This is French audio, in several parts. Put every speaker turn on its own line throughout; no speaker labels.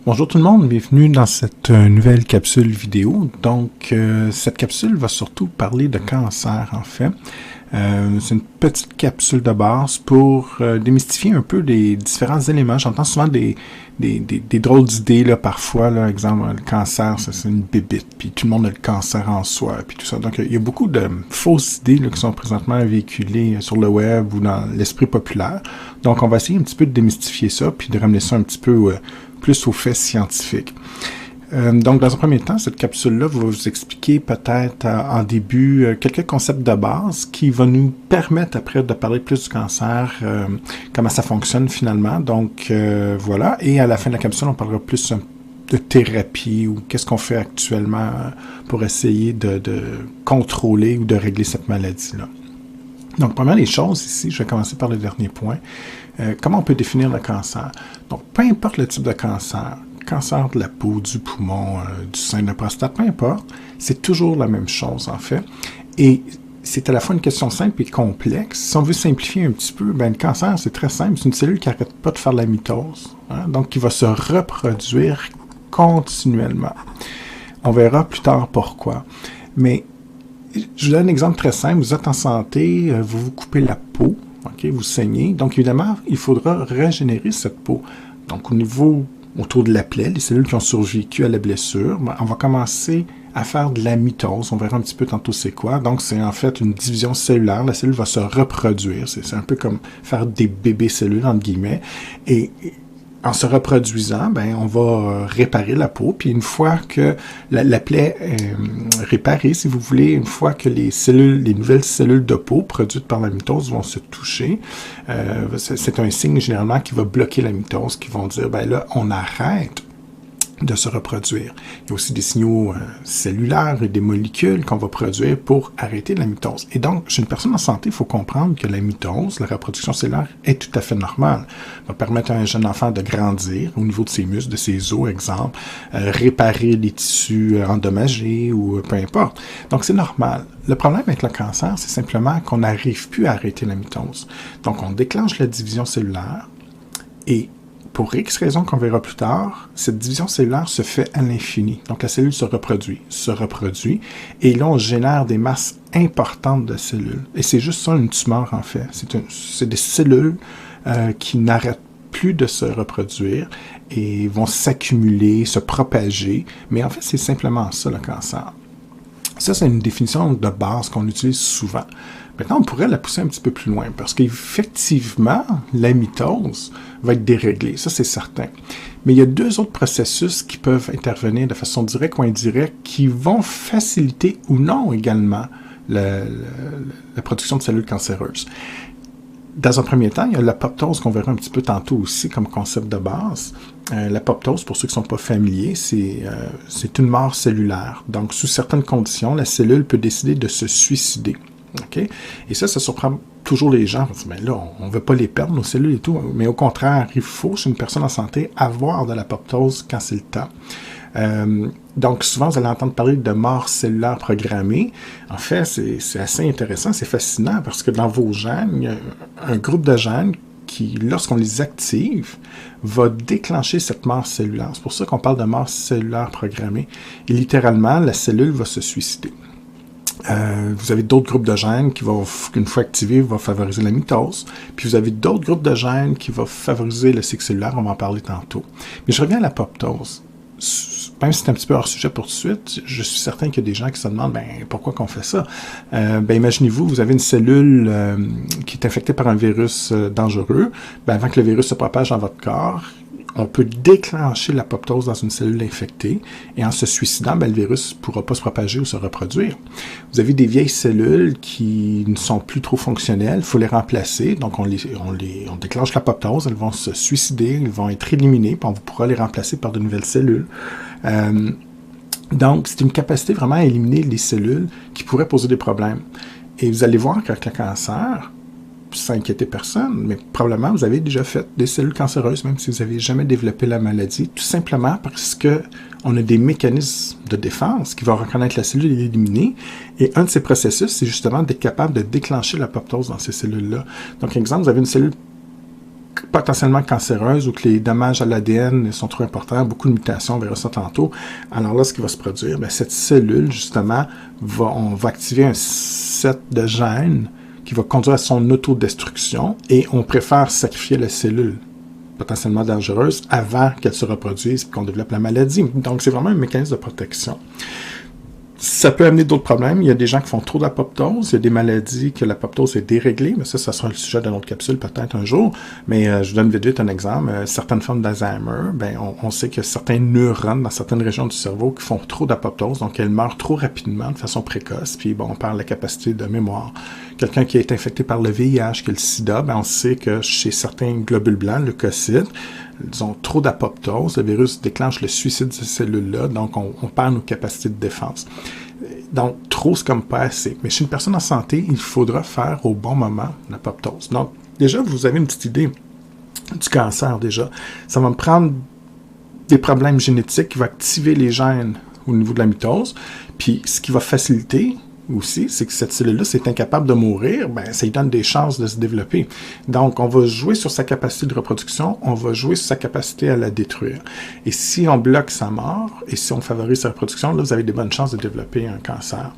Bonjour tout le monde, bienvenue dans cette nouvelle capsule vidéo. Donc, cette capsule va surtout parler de cancer en fait. C'est une petite capsule de base pour démystifier un peu les différents éléments. J'entends souvent des drôles d'idées là, parfois, là, exemple, le cancer, c'est une bébite, puis tout le monde a le cancer en soi, puis tout ça. Donc, il y a beaucoup de fausses idées là, qui sont présentement véhiculées sur le web ou dans l'esprit populaire. Donc, on va essayer un petit peu de démystifier ça, puis de ramener ça un petit peu plus aux faits scientifiques. Donc, dans un premier temps, cette capsule-là va vous expliquer peut-être en début quelques concepts de base qui vont nous permettre après de parler plus du cancer, comment ça fonctionne finalement. Donc, voilà. Et à la fin de la capsule, on parlera plus de thérapie ou qu'est-ce qu'on fait actuellement pour essayer de contrôler ou de régler cette maladie-là. Donc, première des choses ici, je vais commencer par le dernier point. Comment on peut définir le cancer? Donc, peu importe le type de cancer de la peau, du poumon, du sein de la prostate, peu importe, c'est toujours la même chose en fait. Et c'est à la fois une question simple et complexe. Si on veut simplifier un petit peu, ben, le cancer, c'est très simple. C'est une cellule qui n'arrête pas de faire de la mitose, hein, donc qui va se reproduire continuellement. On verra plus tard pourquoi. Mais je vous donne un exemple très simple. Vous êtes en santé, vous vous coupez la peau, okay, vous saignez. Donc, évidemment, il faudra régénérer cette peau. Donc, autour de la plaie, les cellules qui ont survécu à la blessure, ben, on va commencer à faire de la mitose. On verra un petit peu tantôt c'est quoi. Donc, c'est en fait une division cellulaire. La cellule va se reproduire. C'est un peu comme faire des bébés cellules, entre guillemets. Et en se reproduisant, ben, on va réparer la peau. Puis une fois que la plaie est réparée, si vous voulez, une fois que les nouvelles cellules de peau produites par la mitose vont se toucher, c'est un signe généralement qui va bloquer la mitose, qui vont dire, ben là, on arrête de se reproduire. Il y a aussi des signaux cellulaires et des molécules qu'on va produire pour arrêter la mitose. Et donc, chez une personne en santé, il faut comprendre que la mitose, la reproduction cellulaire, est tout à fait normale. Elle va permettre à un jeune enfant de grandir au niveau de ses muscles, de ses os, exemple, réparer les tissus endommagés ou peu importe. Donc, c'est normal. Le problème avec le cancer, c'est simplement qu'on n'arrive plus à arrêter la mitose. Donc, on déclenche la division cellulaire et pour X raisons qu'on verra plus tard, cette division cellulaire se fait à l'infini. Donc, la cellule se reproduit, et là, on génère des masses importantes de cellules. Et c'est juste ça, une tumeur, en fait. C'est des cellules qui n'arrêtent plus de se reproduire et vont s'accumuler, se propager. Mais en fait, c'est simplement ça, le cancer. Ça, c'est une définition de base qu'on utilise souvent. Maintenant, on pourrait la pousser un petit peu plus loin, parce qu'effectivement, la mitose va être déréglée, ça c'est certain. Mais il y a deux autres processus qui peuvent intervenir de façon directe ou indirecte qui vont faciliter ou non également la production de cellules cancéreuses. Dans un premier temps, il y a l'apoptose qu'on verra un petit peu tantôt aussi comme concept de base. L'apoptose, pour ceux qui ne sont pas familiers, c'est une mort cellulaire. Donc, sous certaines conditions, la cellule peut décider de se suicider. Okay? Et ça surprend toujours les gens. On dit, ben là, on ne veut pas les perdre, nos cellules et tout. Mais au contraire, il faut, chez une personne en santé, avoir de l'apoptose quand c'est le temps. Donc, souvent, vous allez entendre parler de mort cellulaire programmée. En fait, c'est assez intéressant, c'est fascinant, parce que dans vos gènes, il y a un groupe de gènes qui, lorsqu'on les active, va déclencher cette mort cellulaire. C'est pour ça qu'on parle de mort cellulaire programmée. Et littéralement, la cellule va se suicider. Vous avez d'autres groupes de gènes qui vont, une fois activés, vont favoriser la mitose. Puis vous avez d'autres groupes de gènes qui vont favoriser le cycle cellulaire. On va en parler tantôt. Mais je reviens à l'apoptose. Même si c'est un petit peu hors sujet pour tout de suite, je suis certain qu'il y a des gens qui se demandent pourquoi qu'on fait ça. Imaginez-vous, vous avez une cellule qui est infectée par un virus dangereux. Avant que le virus se propage dans votre corps, on peut déclencher l'apoptose dans une cellule infectée et en se suicidant, le virus ne pourra pas se propager ou se reproduire. Vous avez des vieilles cellules qui ne sont plus trop fonctionnelles, il faut les remplacer, donc on déclenche l'apoptose, elles vont se suicider, elles vont être éliminées, puis on pourra les remplacer par de nouvelles cellules. Donc, c'est une capacité vraiment à éliminer les cellules qui pourraient poser des problèmes. Et vous allez voir qu'avec le cancer, sans inquiéter personne, mais probablement vous avez déjà fait des cellules cancéreuses, même si vous n'avez jamais développé la maladie, tout simplement parce qu'on a des mécanismes de défense qui vont reconnaître la cellule et l'éliminer. Et un de ces processus, c'est justement d'être capable de déclencher l'apoptose dans ces cellules-là. Donc, exemple, vous avez une cellule potentiellement cancéreuses ou que les dommages à l'ADN sont trop importants, beaucoup de mutations, on verra ça tantôt. Alors là, ce qui va se produire, bien, cette cellule, justement, on va activer un set de gènes qui va conduire à son autodestruction et on préfère sacrifier la cellule potentiellement dangereuse avant qu'elle se reproduise et qu'on développe la maladie. Donc, c'est vraiment un mécanisme de protection. Ça peut amener d'autres problèmes. Il y a des gens qui font trop d'apoptose. Il y a des maladies que l'apoptose est déréglée. Mais ça sera le sujet d'une autre capsule peut-être un jour. Mais je vous donne vite un exemple. Certaines formes d'Alzheimer, ben, on sait qu'il y a certains neurones dans certaines régions du cerveau qui font trop d'apoptose. Donc, elles meurent trop rapidement, de façon précoce. Puis, bon, on parle de la capacité de mémoire. Quelqu'un qui a été infecté par le VIH, qui est le sida, ben, on sait que chez certains globules blancs, leucocytes, ils ont trop d'apoptose. Le virus déclenche le suicide de ces cellules-là, donc on perd nos capacités de défense. Donc, trop, c'est comme pas assez. Mais chez une personne en santé, il faudra faire au bon moment l'apoptose. Donc, déjà, vous avez une petite idée du cancer, déjà. Ça va me prendre des problèmes génétiques qui vont activer les gènes au niveau de la mitose, puis ce qui va faciliter aussi, c'est que cette cellule-là, c'est incapable de mourir, ben, ça lui donne des chances de se développer. Donc, on va jouer sur sa capacité de reproduction, on va jouer sur sa capacité à la détruire. Et si on bloque sa mort, et si on favorise sa reproduction, là, vous avez des bonnes chances de développer un cancer.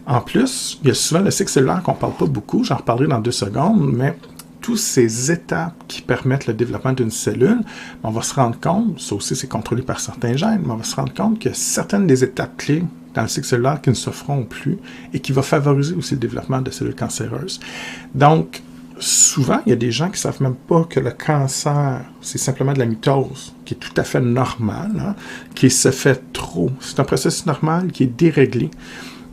En plus, il y a souvent le cycle cellulaire qu'on ne parle pas beaucoup, j'en reparlerai dans 2 secondes, mais toutes ces étapes qui permettent le développement d'une cellule, on va se rendre compte, ça aussi c'est contrôlé par certains gènes, mais on va se rendre compte que certaines des étapes clés dans le cycle cellulaire qui ne se feront plus et qui va favoriser aussi le développement de cellules cancéreuses. Donc, souvent, il y a des gens qui ne savent même pas que le cancer, c'est simplement de la mitose, qui est tout à fait normal, hein, qui se fait trop. C'est un processus normal qui est déréglé.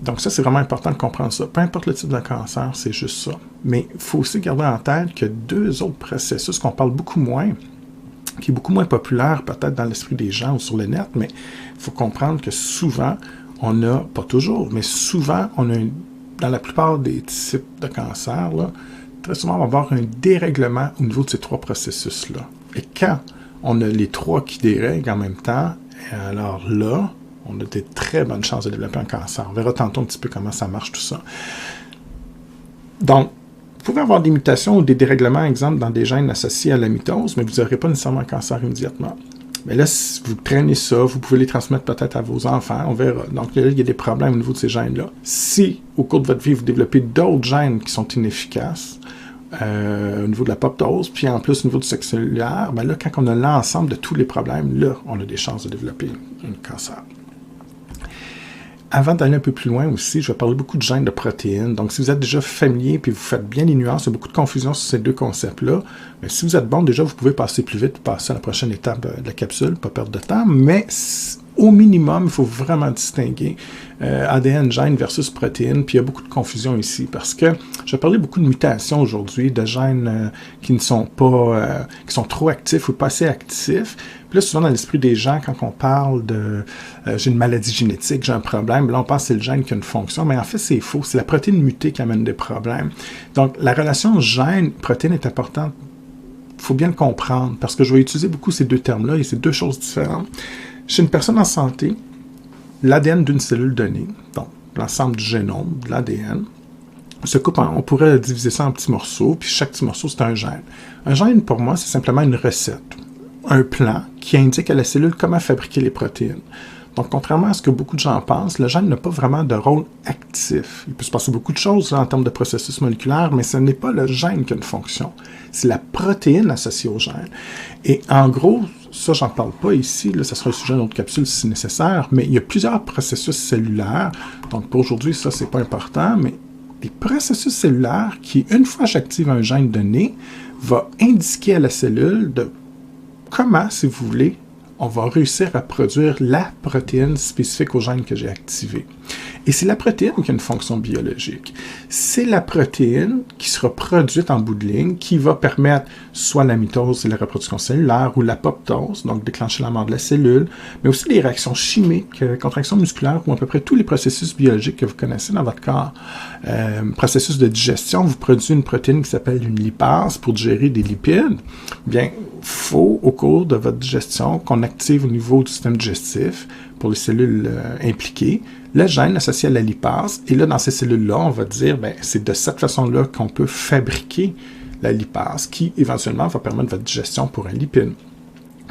Donc ça, c'est vraiment important de comprendre ça. Peu importe le type de cancer, c'est juste ça. Mais il faut aussi garder en tête que 2 autres processus qu'on parle beaucoup moins, qui est beaucoup moins populaire peut-être dans l'esprit des gens ou sur le net, mais il faut comprendre que souvent, on a, pas toujours, mais souvent, on a, dans la plupart des types de cancers, là, très souvent, on va avoir un dérèglement au niveau de ces 3 processus-là. Et quand on a les 3 qui dérèglent en même temps, alors là, on a des très bonnes chances de développer un cancer. On verra tantôt un petit peu comment ça marche tout ça. Donc, vous pouvez avoir des mutations ou des dérèglements, exemple, dans des gènes associés à la mitose, mais vous n'aurez pas nécessairement un cancer immédiatement. Mais là, si vous traînez ça, vous pouvez les transmettre peut-être à vos enfants, on verra. Donc là, il y a des problèmes au niveau de ces gènes-là. Si, au cours de votre vie, vous développez d'autres gènes qui sont inefficaces, au niveau de l'apoptose, puis en plus au niveau du cycle cellulaire, ben là, quand on a l'ensemble de tous les problèmes, là, on a des chances de développer un cancer. Avant d'aller un peu plus loin aussi, je vais parler beaucoup de gènes de protéines. Donc, si vous êtes déjà familier et vous faites bien les nuances, il y a beaucoup de confusion sur ces 2 concepts-là. Mais si vous êtes bon, déjà, vous pouvez passer plus vite, passer à la prochaine étape de la capsule, pas perdre de temps. Mais au minimum, il faut vraiment distinguer ADN, gènes versus protéines. Puis il y a beaucoup de confusion ici parce que je vais parler beaucoup de mutations aujourd'hui, de gènes qui ne sont pas, qui sont trop actifs ou pas assez actifs. Puis là, souvent dans l'esprit des gens, quand on parle de j'ai une maladie génétique, j'ai un problème, là on pense que c'est le gène qui a une fonction, mais en fait c'est faux, c'est la protéine mutée qui amène des problèmes. Donc la relation gène-protéine est importante. Il faut bien le comprendre parce que je vais utiliser beaucoup ces 2 termes-là et c'est 2 choses différentes. Chez une personne en santé, l'ADN d'une cellule donnée, donc l'ensemble du génome, de l'ADN, se coupe on pourrait diviser ça en petits morceaux, puis chaque petit morceau, c'est un gène. Un gène, pour moi, c'est simplement une recette, un plan qui indique à la cellule comment fabriquer les protéines. Donc, contrairement à ce que beaucoup de gens pensent, le gène n'a pas vraiment de rôle actif. Il peut se passer beaucoup de choses là, en termes de processus moléculaires, mais ce n'est pas le gène qui a une fonction. C'est la protéine associée au gène. Et en gros, ça, j'en parle pas ici, là, ça sera le sujet d'une autre capsule si nécessaire, mais il y a plusieurs processus cellulaires. Donc, pour aujourd'hui, ça, c'est pas important, mais les processus cellulaires qui, une fois j'active un gène donné, va indiquer à la cellule de comment, si vous voulez, on va réussir à produire la protéine spécifique au gène que j'ai activé. Et c'est la protéine qui a une fonction biologique. C'est la protéine qui sera produite en bout de ligne qui va permettre soit la mitose et la reproduction cellulaire ou l'apoptose, donc déclencher la mort de la cellule, mais aussi les réactions chimiques, contractions musculaires ou à peu près tous les processus biologiques que vous connaissez dans votre corps. Processus de digestion, vous produisez une protéine qui s'appelle une lipase pour digérer des lipides. Bien, il faut, au cours de votre digestion, qu'on active au niveau du système digestif, pour les cellules impliquées, le gène associé à la lipase. Et là, dans ces cellules-là, on va dire, ben, c'est de cette façon-là qu'on peut fabriquer la lipase, qui éventuellement va permettre votre digestion pour un lipide.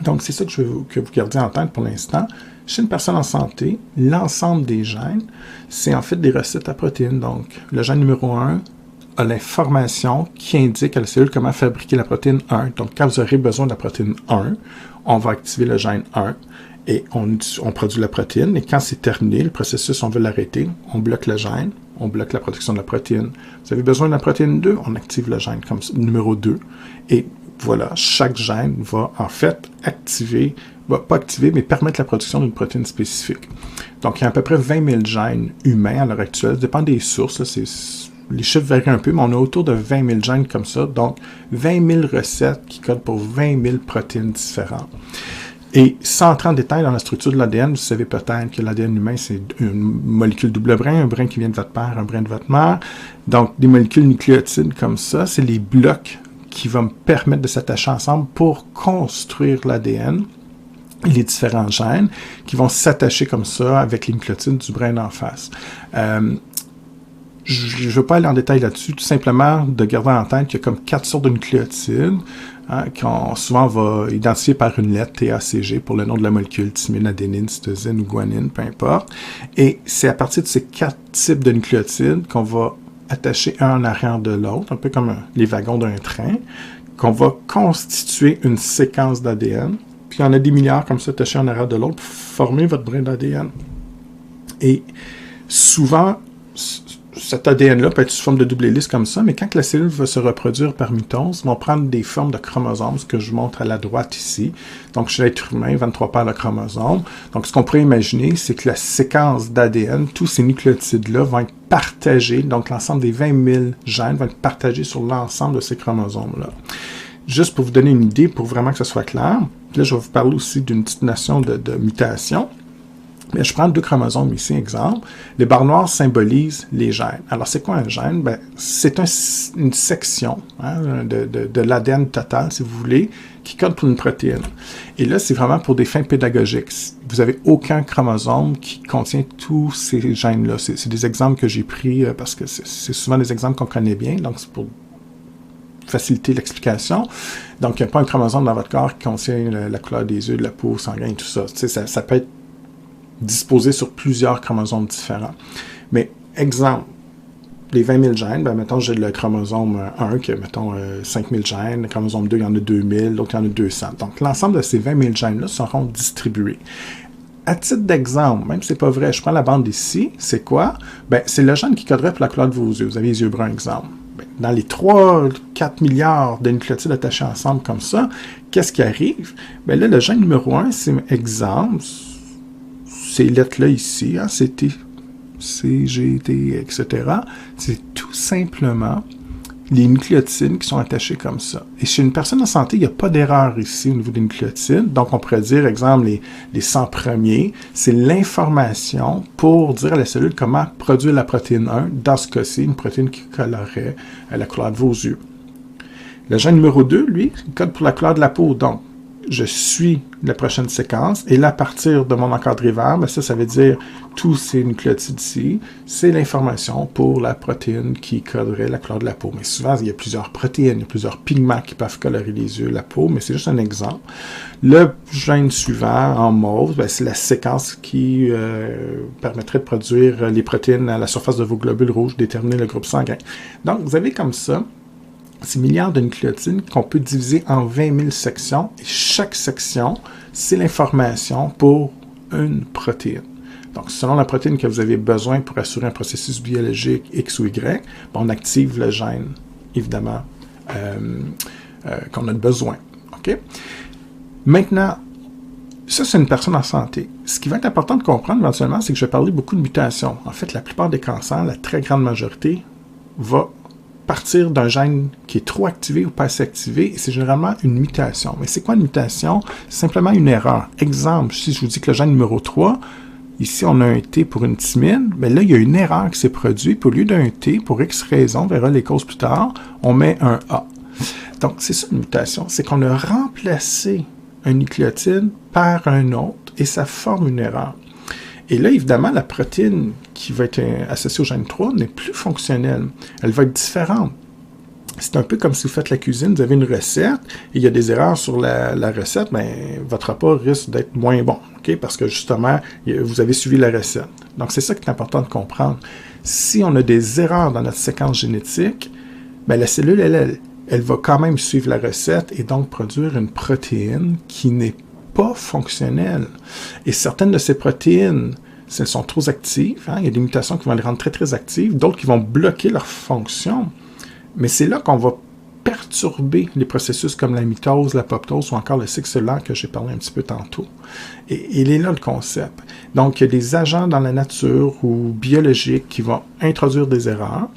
Donc, c'est ça que je veux que vous gardiez en tête pour l'instant. Chez une personne en santé, l'ensemble des gènes, c'est en fait des recettes à protéines. Donc, le gène numéro 1 a l'information qui indique à la cellule comment fabriquer la protéine 1. Donc, quand vous aurez besoin de la protéine 1, on va activer le gène 1 et on produit la protéine. Et quand c'est terminé, le processus, on veut l'arrêter, on bloque le gène, on bloque la production de la protéine. Vous avez besoin de la protéine 2, on active le gène comme numéro 2. Et voilà, chaque gène va en fait activer, pas activer, mais permettre la production d'une protéine spécifique. Donc, il y a à peu près 20 000 gènes humains à l'heure actuelle. Ça dépend des sources, là, les chiffres varient un peu, mais on a autour de 20 000 gènes comme ça. Donc, 20 000 recettes qui codent pour 20 000 protéines différentes. Et sans entrer en détail dans la structure de l'ADN, vous savez peut-être que l'ADN humain, c'est une molécule double brin, un brin qui vient de votre père, un brin de votre mère. Donc, des molécules nucléotides comme ça, c'est les blocs qui vont me permettre de s'attacher ensemble pour construire l'ADN et les différents gènes qui vont s'attacher comme ça avec les nucléotides du brin d'en face. Je ne veux pas aller en détail là-dessus, tout simplement de garder en tête qu'il y a comme 4 sortes de nucléotides qu'on souvent va identifier par une lettre TACG pour le nom de la molécule, thymine, adénine, cytosine ou guanine, peu importe. Et c'est à partir de ces 4 types de nucléotides qu'on va attacher un en arrière de l'autre, un peu comme les wagons d'un train, qu'on va constituer une séquence d'ADN. Puis il y en a des milliards comme ça attachés en arrière de l'autre pour former votre brin d'ADN. Et souvent, cet ADN-là peut être sous forme de double hélice comme ça, mais quand la cellule va se reproduire par mitose, ils vont prendre des formes de chromosomes, ce que je vous montre à la droite ici. Donc, chez l'être humain, 23 paires de chromosomes. Donc, ce qu'on pourrait imaginer, c'est que la séquence d'ADN, tous ces nucléotides-là vont être partagés, donc l'ensemble des 20 000 gènes vont être partagés sur l'ensemble de ces chromosomes-là. Juste pour vous donner une idée, pour vraiment que ce soit clair, là, je vais vous parler aussi d'une petite notion de mutation. Mais je prends 2 chromosomes ici, exemple. Les barres noires symbolisent les gènes. Alors, c'est quoi un gène? Ben, c'est une section de l'ADN total, si vous voulez, qui code pour une protéine. Et là, c'est vraiment pour des fins pédagogiques. Vous n'avez aucun chromosome qui contient tous ces gènes-là. C'est des exemples que j'ai pris parce que c'est souvent des exemples qu'on connaît bien, donc c'est pour faciliter l'explication. Donc, il n'y a pas un chromosome dans votre corps qui contient la couleur des yeux, de la peau, sanguin et tout ça. Ça peut être disposé sur plusieurs chromosomes différents. Mais, exemple, les 20 000 gènes, ben, mettons, j'ai le chromosome 1 qui a, mettons, 5 000 gènes, le chromosome 2, il y en a 2 000, l'autre, il y en a 200. Donc, l'ensemble de ces 20 000 gènes-là seront distribués. À titre d'exemple, même si c'est pas vrai, je prends la bande ici, c'est quoi? Ben, c'est le gène qui coderait pour la couleur de vos yeux. Vous avez les yeux bruns, exemple. Ben, dans les 3-4 milliards de nucléotides attachés ensemble comme ça, qu'est-ce qui arrive? Ben là, le gène numéro 1, c'est exemple, ces lettres-là ici, CT, CGT, etc., c'est tout simplement les nucléotides qui sont attachés comme ça. Et chez une personne en santé, il n'y a pas d'erreur ici au niveau des nucléotides. Donc, on pourrait dire, exemple, les 100 premiers, c'est l'information pour dire à la cellule comment produire la protéine 1, dans ce cas-ci, une protéine qui colorerait la couleur de vos yeux. Le gène numéro 2, lui, il code pour la couleur de la peau. Donc, je suis la prochaine séquence, et là, à partir de mon encadré vert, ben ça veut dire tous ces nucléotides ici, c'est l'information pour la protéine qui coderait la couleur de la peau. Mais souvent, il y a plusieurs protéines, il y a plusieurs pigments qui peuvent colorer les yeux, la peau, mais c'est juste un exemple. Le gène suivant, en mauve, ben, c'est la séquence qui permettrait de produire les protéines à la surface de vos globules rouges, déterminer le groupe sanguin. Donc, vous avez comme ça ces milliards de nucléotides qu'on peut diviser en 20 000 sections. Et chaque section, c'est l'information pour une protéine. Donc, selon la protéine que vous avez besoin pour assurer un processus biologique X ou Y, on active le gène, évidemment, qu'on a besoin. OK? Maintenant, ça, c'est une personne en santé. Ce qui va être important de comprendre éventuellement, c'est que je vais parler beaucoup de mutations. En fait, la plupart des cancers, la très grande majorité, va partir d'un gène qui est trop activé ou pas assez activé, et c'est généralement une mutation. Mais c'est quoi une mutation? C'est simplement une erreur. Exemple, si je vous dis que le gène numéro 3, ici on a un T pour une thymine, mais là il y a une erreur qui s'est produite, puis au lieu d'un T, pour X raison, on verra les causes plus tard, on met un A. Donc c'est ça une mutation, c'est qu'on a remplacé un nucléotide par un autre, et ça forme une erreur. Et là, évidemment, la protéine qui va être associée au gène 3 n'est plus fonctionnelle. Elle va être différente. c'est un peu comme si vous faites la cuisine, vous avez une recette, et il y a des erreurs sur la recette, ben, votre repas risque d'être moins bon, okay? Parce que justement, vous avez suivi la recette. Donc, c'est ça qui est important de comprendre. Si on a des erreurs dans notre séquence génétique, ben, la cellule, elle va quand même suivre la recette et donc produire une protéine qui n'est pas fonctionnelle. Et certaines de ces protéines, si elles sont trop actives, il y a des mutations qui vont les rendre très, très actives, d'autres qui vont bloquer leur fonction. Mais c'est là qu'on va perturber les processus comme la mitose, l'apoptose ou encore le cycle cellulaire que j'ai parlé un petit peu tantôt. Et il est là le concept. Donc, il y a des agents dans la nature ou biologiques qui vont introduire des erreurs.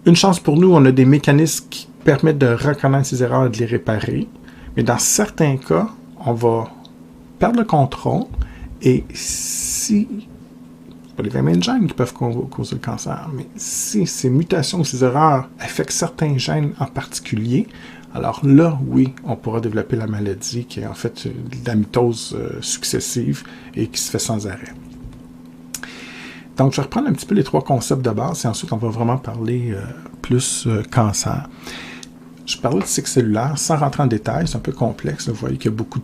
Une chance pour nous, on a des mécanismes qui permettent de reconnaître ces erreurs et de les réparer. Mais dans certains cas, on va perdre le contrôle et si... pas les mêmes gènes qui peuvent causer le cancer, mais si ces mutations ou ces erreurs affectent certains gènes en particulier, alors là, oui, on pourra développer la maladie qui est en fait de la mitose successive et qui se fait sans arrêt. Donc, je vais reprendre un petit peu les trois concepts de base et ensuite on va vraiment parler plus cancer. Je parlais de cycle cellulaire sans rentrer en détail, c'est un peu complexe, vous voyez qu'il y a beaucoup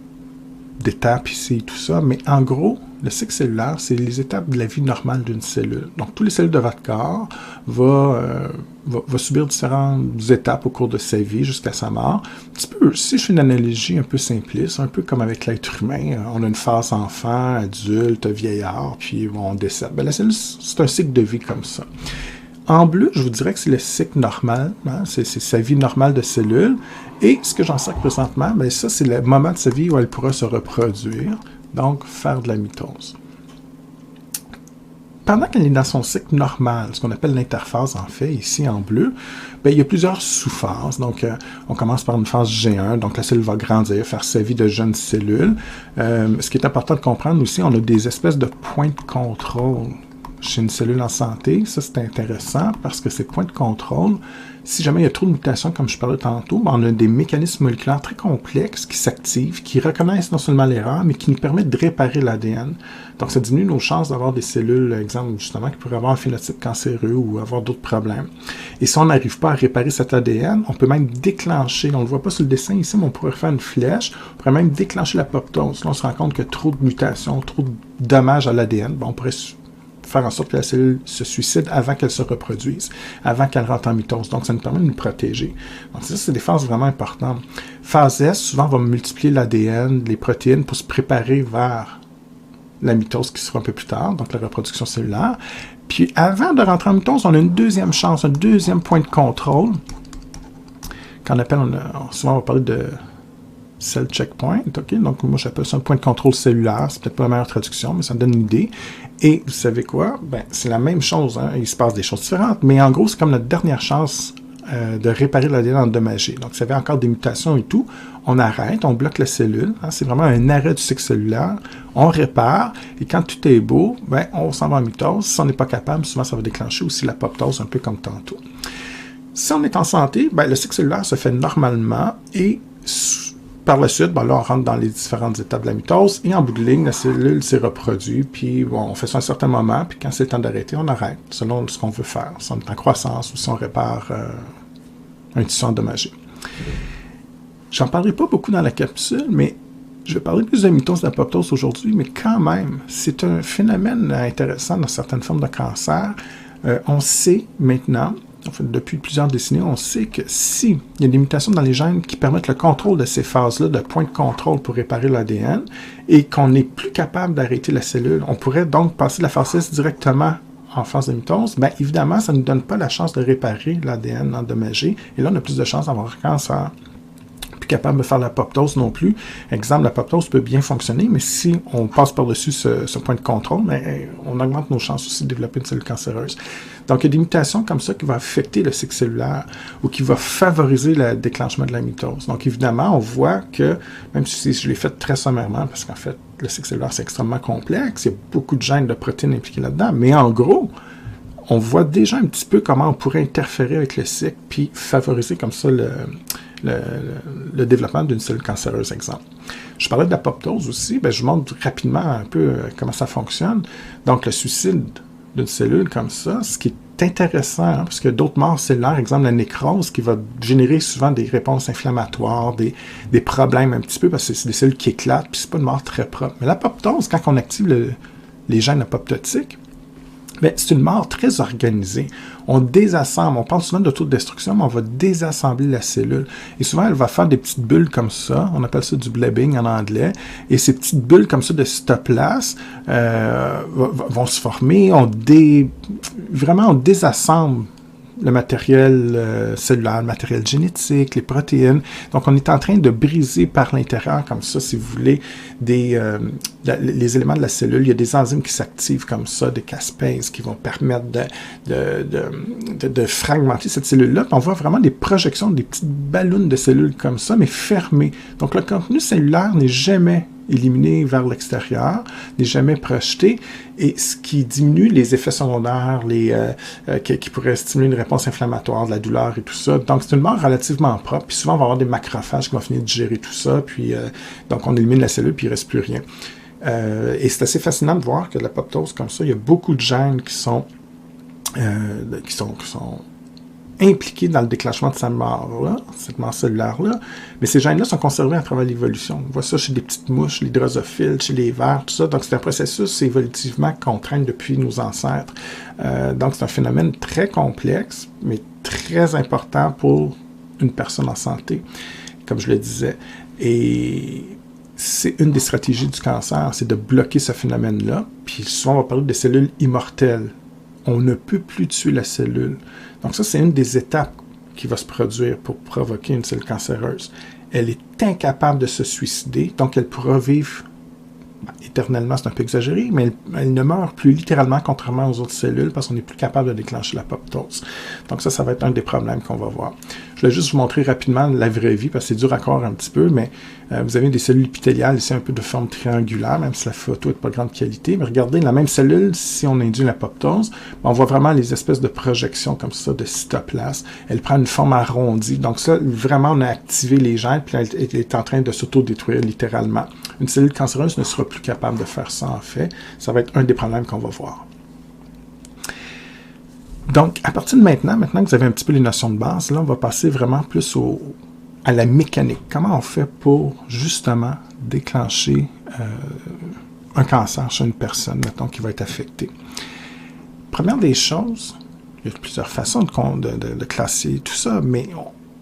d'étapes ici et tout ça, mais en gros, le cycle cellulaire, c'est les étapes de la vie normale d'une cellule. Donc, toutes les cellules de votre corps vont subir différentes étapes au cours de sa vie jusqu'à sa mort. Un petit peu, si je fais une analogie un peu simpliste, un peu comme avec l'être humain, on a une phase enfant, adulte, vieillard, puis on décède. Ben, la cellule, c'est un cycle de vie comme ça. En bleu, je vous dirais que c'est le cycle normal, c'est sa vie normale de cellule. Et ce que j'en sais présentement, ben ça, c'est le moment de sa vie où elle pourra se reproduire, donc faire de la mitose. Pendant qu'elle est dans son cycle normal, ce qu'on appelle l'interphase en fait, ici en bleu, ben, il y a plusieurs sous-phases. Donc, on commence par une phase G1, donc la cellule va grandir, faire sa vie de jeune cellule. Ce qui est important de comprendre aussi, on a des espèces de points de contrôle chez une cellule en santé. Ça, c'est intéressant parce que ces points de contrôle, si jamais il y a trop de mutations, comme je parlais tantôt, on a des mécanismes moléculaires très complexes qui s'activent, qui reconnaissent non seulement l'erreur, mais qui nous permettent de réparer l'ADN. Donc, ça diminue nos chances d'avoir des cellules, exemple, justement, qui pourraient avoir un phénotype cancéreux ou avoir d'autres problèmes. Et si on n'arrive pas à réparer cet ADN, on peut même déclencher, on ne le voit pas sur le dessin ici, mais on pourrait faire une flèche, on pourrait même déclencher l'apoptose. Là, on se rend compte que trop de mutations, trop de dommages à l'ADN, on pourrait faire en sorte que la cellule se suicide avant qu'elle se reproduise, avant qu'elle rentre en mitose. Donc, ça nous permet de nous protéger. Donc, ça, c'est des phases vraiment importantes. Phase S, souvent, va multiplier l'ADN, les protéines, pour se préparer vers la mitose qui sera un peu plus tard, donc la reproduction cellulaire. Puis, avant de rentrer en mitose, on a une deuxième chance, un deuxième point de contrôle, qu'on appelle, souvent, on va parler de cell checkpoint, ok? Donc, moi, j'appelle ça un point de contrôle cellulaire. C'est peut-être pas la meilleure traduction, mais ça me donne une idée. Et vous savez quoi? Ben, c'est la même chose, hein? Il se passe des choses différentes, mais en gros, c'est comme notre dernière chance de réparer l'ADN endommagé. Donc, si vous avez encore des mutations et tout, on arrête, on bloque la cellule. Hein? C'est vraiment un arrêt du cycle cellulaire. On répare, et quand tout est beau, ben, on s'en va en mitose. Si on n'est pas capable, souvent, ça va déclencher aussi l'apoptose, un peu comme tantôt. Si on est en santé, ben, le cycle cellulaire se fait normalement et par la suite, ben là, on rentre dans les différentes étapes de la mitose et en bout de ligne, la cellule s'est reproduite, puis bon, on fait ça à un certain moment, puis quand c'est le temps d'arrêter, on arrête, selon ce qu'on veut faire, si on est en croissance ou si on répare un tissu endommagé. J'en parlerai pas beaucoup dans la capsule, mais je vais parler plus de mitose d'apoptose aujourd'hui, mais quand même, c'est un phénomène intéressant dans certaines formes de cancer. On sait maintenant, en fait, depuis plusieurs décennies, on sait que s'il y a des mutations dans les gènes qui permettent le contrôle de ces phases-là, de points de contrôle pour réparer l'ADN, et qu'on n'est plus capable d'arrêter la cellule, on pourrait donc passer de la phase 6 directement en phase de mitose. Bien évidemment, ça ne nous donne pas la chance de réparer l'ADN endommagé, et là, on a plus de chances d'avoir un cancer. Capable de faire l'apoptose non plus. Exemple, l'apoptose peut bien fonctionner, mais si on passe par-dessus ce point de contrôle, ben, on augmente nos chances aussi de développer une cellule cancéreuse. Donc, il y a des mutations comme ça qui vont affecter le cycle cellulaire ou qui vont favoriser le déclenchement de la mitose. Donc, évidemment, on voit que, même si je l'ai fait très sommairement, parce qu'en fait, le cycle cellulaire, c'est extrêmement complexe, il y a beaucoup de gènes de protéines impliqués là-dedans, mais en gros, on voit déjà un petit peu comment on pourrait interférer avec le cycle puis favoriser comme ça le développement d'une cellule cancéreuse, exemple. Je parlais de l'apoptose aussi, ben, je vous montre rapidement un peu comment ça fonctionne. Donc, le suicide d'une cellule comme ça, ce qui est intéressant, hein, parce que d'autres morts cellulaires, exemple la nécrose, qui va générer souvent des réponses inflammatoires, des problèmes un petit peu, parce que c'est des cellules qui éclatent, puis c'est pas une mort très propre. Mais l'apoptose, quand on active les gènes apoptotiques, bien, c'est une mort très organisée. On désassemble, on parle souvent d'autodestruction, mais on va désassembler la cellule. Et souvent, elle va faire des petites bulles comme ça, on appelle ça du blebbing en anglais, et ces petites bulles comme ça de cytoplasme vont se former, vraiment on désassemble le matériel cellulaire, le matériel génétique, les protéines. Donc, on est en train de briser par l'intérieur, comme ça, si vous voulez, les éléments de la cellule. Il y a des enzymes qui s'activent comme ça, des caspases, qui vont permettre de fragmenter cette cellule-là. Puis on voit vraiment des projections, des petites ballons de cellules comme ça, mais fermées. Donc, le contenu cellulaire n'est jamais éliminé vers l'extérieur, n'est jamais projeté, et ce qui diminue les effets secondaires qui pourraient stimuler une réponse inflammatoire, de la douleur et tout ça. Donc, c'est une mort relativement propre, puis souvent, on va avoir des macrophages qui vont finir de digérer tout ça, puis donc on élimine la cellule, puis il ne reste plus rien. Et c'est assez fascinant de voir que l'apoptose, comme ça, il y a beaucoup de gènes qui sont impliqués dans le déclenchement de cette mort cellulaire-là, mais ces gènes-là sont conservés à travers l'évolution. On voit ça chez des petites mouches, les drosophiles, chez les vers, tout ça. Donc, c'est un processus évolutivement qu'on traîne depuis nos ancêtres. Donc, c'est un phénomène très complexe, mais très important pour une personne en santé, comme je le disais. Et c'est une des stratégies du cancer, c'est de bloquer ce phénomène-là. Puis souvent, on va parler de cellules immortelles. On ne peut plus tuer la cellule. Donc ça, c'est une des étapes qui va se produire pour provoquer une cellule cancéreuse. Elle est incapable de se suicider, donc elle pourra vivre éternellement, c'est un peu exagéré, mais elle ne meurt plus littéralement, contrairement aux autres cellules, parce qu'on n'est plus capable de déclencher l'apoptose. Donc ça va être un des problèmes qu'on va voir. Je vais juste vous montrer rapidement la vraie vie, parce que c'est dur à croire un petit peu, mais vous avez des cellules épithéliales ici, un peu de forme triangulaire, même si la photo n'est de pas grande qualité. Mais regardez, la même cellule, si on induit l'apoptose, on voit vraiment les espèces de projections comme ça, de cytoplasme. Elle prend une forme arrondie. Donc ça, vraiment, on a activé les gènes, puis elle est en train de s'autodétruire littéralement. Une cellule cancéreuse ne sera plus capable de faire ça, en fait. Ça va être un des problèmes qu'on va voir. Donc, à partir de maintenant que vous avez un petit peu les notions de base, là, on va passer vraiment plus à la mécanique. Comment on fait pour, justement, déclencher un cancer chez une personne, mettons, qui va être affectée? Première des choses, il y a plusieurs façons de classer tout ça, mais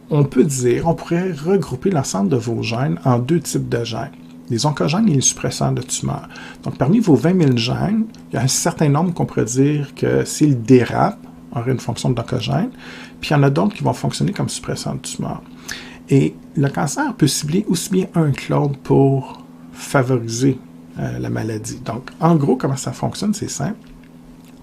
on pourrait regrouper l'ensemble de vos gènes en deux types de gènes. Les oncogènes et les suppresseurs de tumeurs. Donc, parmi vos 20 000 gènes, il y a un certain nombre qu'on pourrait dire que s'ils dérapent, aurait une fonction d'oncogène, puis il y en a d'autres qui vont fonctionner comme suppresseurs de tumeurs. Et le cancer peut cibler aussi bien un que l'autre pour favoriser la maladie. Donc, en gros, comment ça fonctionne, c'est simple.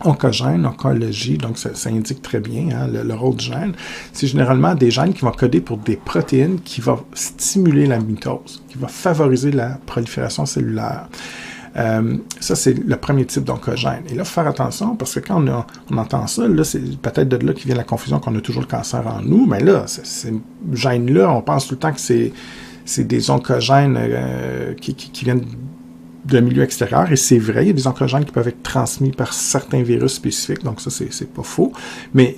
Oncogène, oncologie, donc ça indique très bien le rôle du gène. C'est généralement des gènes qui vont coder pour des protéines qui vont stimuler la mitose, qui vont favoriser la prolifération cellulaire. Ça, c'est le premier type d'oncogène. Et là, il faut faire attention, parce que quand on entend ça, là, c'est peut-être de là qui vient la confusion qu'on a toujours le cancer en nous, mais là, ces gènes-là, on pense tout le temps que c'est des oncogènes qui viennent de milieu extérieur, et c'est vrai, il y a des oncogènes qui peuvent être transmis par certains virus spécifiques, donc ça, c'est pas faux, mais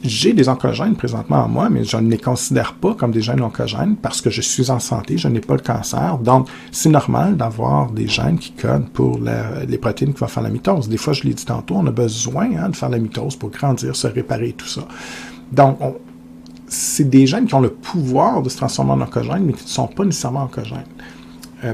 j'ai des oncogènes présentement en moi, mais je ne les considère pas comme des gènes oncogènes parce que je suis en santé, je n'ai pas le cancer, donc c'est normal d'avoir des gènes qui codent pour les protéines qui vont faire la mitose. Des fois, je l'ai dit tantôt, on a besoin de faire la mitose pour grandir, se réparer, tout ça. Donc, c'est des gènes qui ont le pouvoir de se transformer en oncogènes, mais qui ne sont pas nécessairement oncogènes.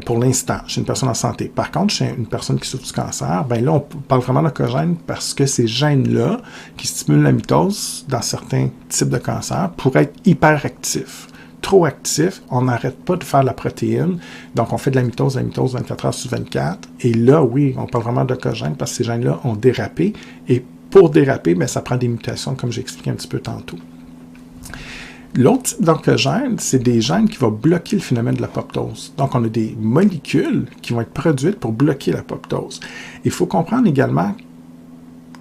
Pour l'instant, chez une personne en santé. Par contre, chez une personne qui souffre du cancer, ben là, on parle vraiment d'oncogènes parce que ces gènes-là, qui stimulent la mitose dans certains types de cancers, pourraient être hyperactifs. Trop actifs, on n'arrête pas de faire la protéine, donc on fait de la mitose 24 heures sur 24, et là, oui, on parle vraiment d'oncogènes parce que ces gènes-là ont dérapé, et pour déraper, ben, ça prend des mutations, comme j'ai expliqué un petit peu tantôt. L'autre type d'oncogène, c'est des gènes qui vont bloquer le phénomène de l'apoptose. Donc, on a des molécules qui vont être produites pour bloquer l'apoptose. Il faut comprendre également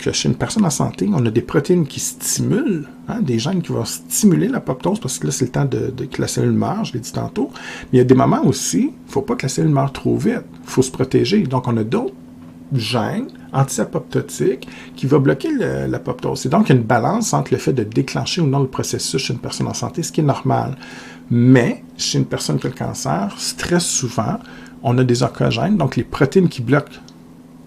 que chez une personne en santé, on a des protéines qui stimulent, des gènes qui vont stimuler l'apoptose, parce que là, c'est le temps que la cellule meure, je l'ai dit tantôt. Mais il y a des moments aussi, il ne faut pas que la cellule meure trop vite. Il faut se protéger. Donc, on a d'autres gènes anti-apoptotique qui va bloquer l'apoptose. C'est donc une balance entre le fait de déclencher ou non le processus chez une personne en santé, ce qui est normal. Mais chez une personne qui a le cancer, très souvent, on a des oncogènes, donc les protéines qui bloquent